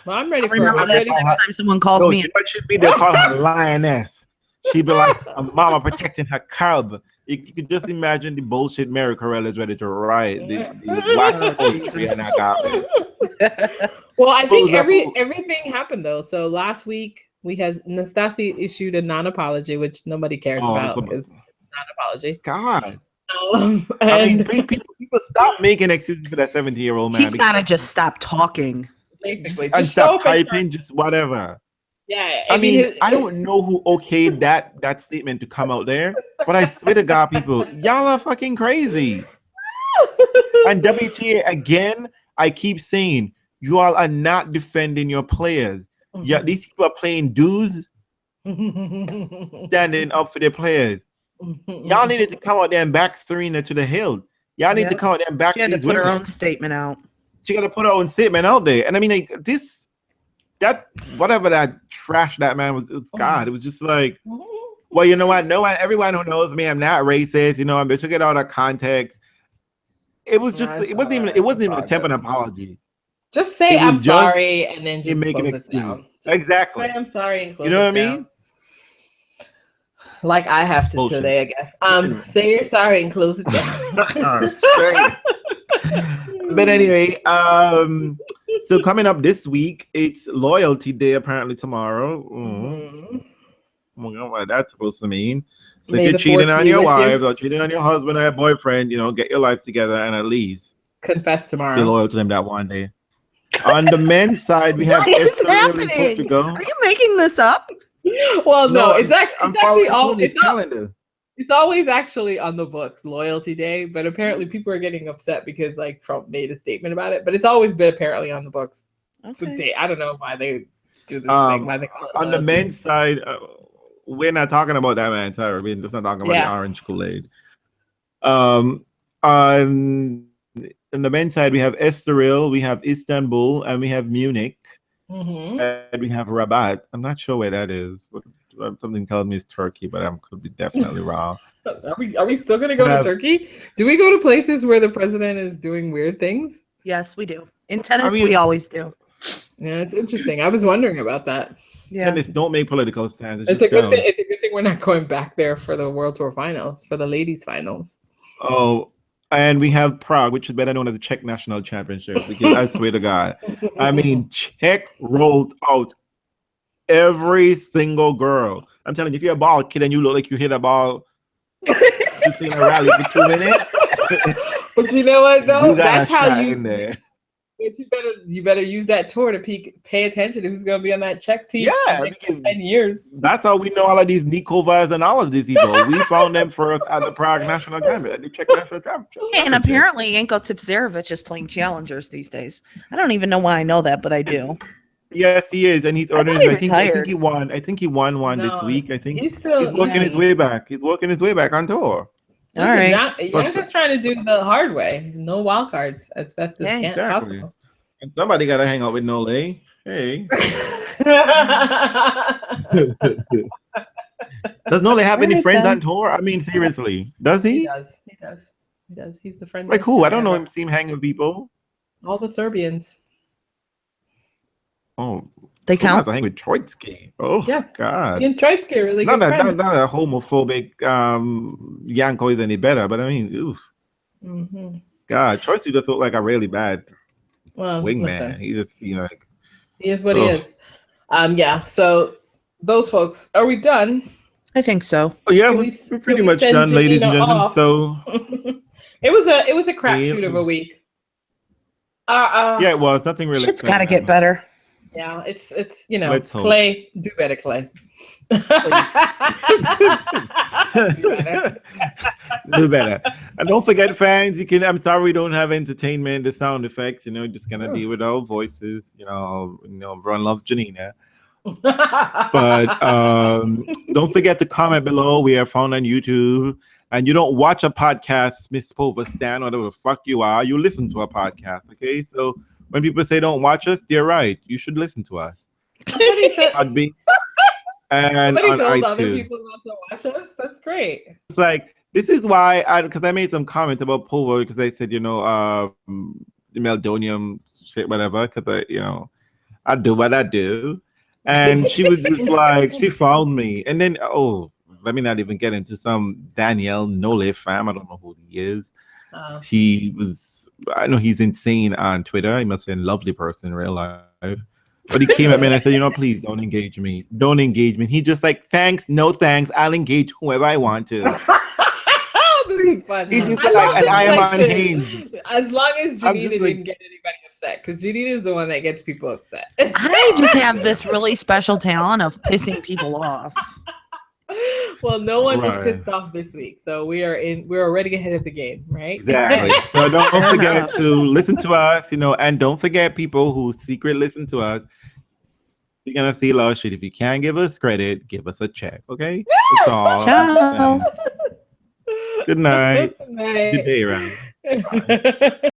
A: Well, I'm ready for
C: that next time someone calls me.
B: What should be? They call her lioness. She'd be like a mama protecting her cub. You could just imagine the bullshit Mary Corell is ready to write.
A: Well, I think everything happened though. So last week we had Nastasi issued a non-apology, which nobody cares about because non-apology.
B: God. I mean,
A: And
B: people stop making excuses for that 70-year-old man.
C: He's got to just stop talking.
A: basically,
B: and
A: just show
B: stop typing, just whatever.
A: Yeah,
B: I mean, I don't know who okayed that statement to come out there, but I swear to God, people, y'all are fucking crazy. And WTA, again, I keep saying, you all are not defending your players. Yeah, these people are playing dues, standing up for their players. Y'all needed to come out there and back Serena to the hill. Y'all need to come out there and back
C: She had to
B: these
C: put her
B: women.
C: own statement out.
B: She got to put her own statement out there. And I mean, like, whatever that trash that man was, God, it was just like, well, you know what? Everyone who knows me, I'm not racist. You know, I took it out of context. It was just, it wasn't even an attempt at an apology.
A: Just say I'm sorry and then just
B: make an
A: close it down.
B: Exactly.
A: Say I'm sorry and close
B: you know
A: it
B: what I
A: down.
B: mean?
A: Like I have to today, I guess. Say you're sorry and close it down.
B: But anyway, so coming up this week, it's Loyalty Day apparently tomorrow. I don't know what that's supposed to mean. So if you're cheating on your wife or cheating on your husband or your boyfriend, get your life together and at least
A: confess tomorrow.
B: Be loyal to them that one day. On the men's side, we have Esther in Portugal.
C: Are you making this up?
A: Well, no, it's actually all
B: calendar.
A: It's always actually on the books, Loyalty Day, but apparently people are getting upset because like Trump made a statement about it, but it's always been apparently on the books. Okay. I don't know why they do this thing. Why they call it
B: on the men's side, we're not talking about that, man. Sorry, we're just not talking about the orange Kool-Aid. On the men's side, we have Estoril, we have Istanbul, and we have Munich, and we have Rabat. I'm not sure where that is, but something tells me it's Turkey, but I could be definitely wrong.
A: Are we still going to go to Turkey? Do we go to places where the president is doing weird things?
C: Yes, we do. In tennis, we always do.
A: Yeah, it's interesting. I was wondering about that.
C: Yeah.
B: Tennis don't make political stands.
A: It's a good thing. It's a good thing we're not going back there for the World Tour finals, for the ladies' finals.
B: Oh, and we have Prague, which is better known as the Czech National Championship. Because I swear to God, I mean, Czech rolled out every single girl. I'm telling you, if you're a ball kid and you look like you hit a ball just in a rally for 2 minutes.
A: But you know what though? That's how you
B: in there.
A: You better use that tour to pay attention to who's going to be on that Czech team.
B: Yeah, because
A: 10 years.
B: That's how we know all of these Nikovas and all of these people. We found them first at the Prague National Championship, the Czech National Championship.
C: And apparently, Yanko Tipsarevic is playing challengers these days. I don't even know why I know that, but I do.
B: Yes, he is, and he's ordering. I think he won. I think he won one this week. I think he's working his way back. He's working his way back on tour.
C: All right.
A: Yanko's trying to do the hard way. No wild cards as best as possible.
B: And somebody got to hang out with Nole. Hey. Does Nole have any friends on tour? I mean, seriously, does he?
A: He does. He's the friend.
B: Like who? I don't know him. See him hanging with people.
A: All the Serbians.
B: Oh,
C: they count.
B: I hang with Troitsky. Oh, yes. God.
A: He and Troitsky really good friends.
B: Not a homophobic Yanko is any better, but I mean, oof. God, Troitsky just looked like a really bad wingman. He just, he
A: is what he is. Yeah. So those folks, are we done?
C: I think so.
B: Oh, yeah, we're pretty much done, ladies and gentlemen. So
A: it was a crapshoot of a week.
B: Yeah, it was. Nothing really.
C: Shit's got to get better.
A: Yeah, it's Clay, do better, Clay. Do
B: better. And don't forget, fans, I'm sorry we don't have entertainment, the sound effects, just gonna deal with our voices, everyone loves Janina. But don't forget to comment below. We are found on YouTube. And you don't watch a podcast, Miss Povestan, whatever the fuck you are, you listen to a podcast, okay? So when people say don't watch us, they're right. You should listen to us. And on iTunes.
A: Other people not to watch us. That's great.
B: It's like, this is why because I made some comments about Povo because I said, the meldonium shit, whatever, because I do what I do. And she was just like, she found me. And then, let me not even get into some Danielle Nole fam. I don't know who he is. I know he's insane on Twitter. He must be a lovely person in real life. But he came at me and I said, please don't engage me. Don't engage me. He just like, thanks, no thanks. I'll engage whoever I want to.
A: is funny.
B: He just like, and I am
A: like
B: unhinged.
A: As long as Janina
B: just like-
A: didn't get anybody upset, because Janina is the one that gets people upset.
C: I just have this really special talent of pissing people off.
A: Well, no one was
B: Right.
A: pissed off this week, so we're already ahead of the game, right?
B: Exactly. So don't forget to listen to us, and don't forget people who secret listen to us. You're gonna see a lot of shit. If you can't give us credit, give us a check. Okay? That's all.
C: Ciao.
B: Good night.
A: Good night.
B: Good day, Ryan.